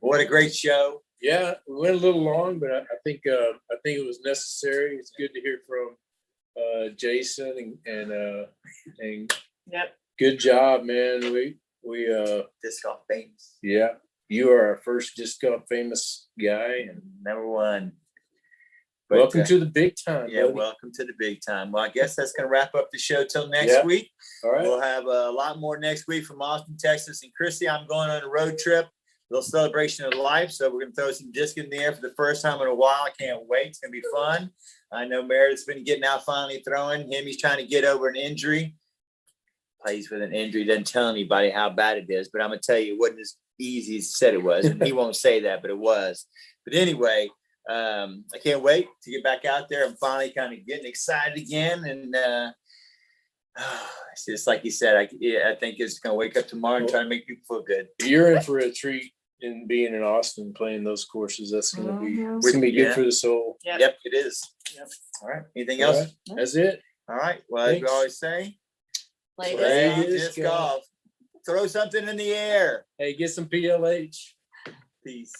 What a great show. Yeah, we went a little long, but I think it was necessary. It's good to hear from Jason and Yep. Good job, man. We Disc golf famous. yeah, you are our first disc golf famous guy, and Number one. But, welcome to the big time. Yeah, buddy. welcome to the big time. Well, I guess that's going to wrap up the show till next week. All right. We'll have a lot more next week from Austin, Texas. And Christy, I'm going on a road trip, little celebration of life. So we're going to throw some disc in the air for the first time in a while. I can't wait. It's going to be fun. I know Meredith's been getting out finally throwing. He's trying to get over an injury. Plays with an injury. Doesn't tell anybody how bad it is. But I'm going to tell you, it wasn't as easy as he said it was. And he won't say that, but it was. But anyway, I can't wait to get back out there. I'm finally kind of getting excited again. And it's just like you said, I think it's going to wake up tomorrow and try to make people feel good. You're in for a treat in being in Austin, playing those courses. That's going to be good for the soul. Yep, it is. Yep. All right. Anything else? Right. That's it. All right. Well, as we always say, Play disc golf. Throw something in the air. Hey, get some PLH. Peace.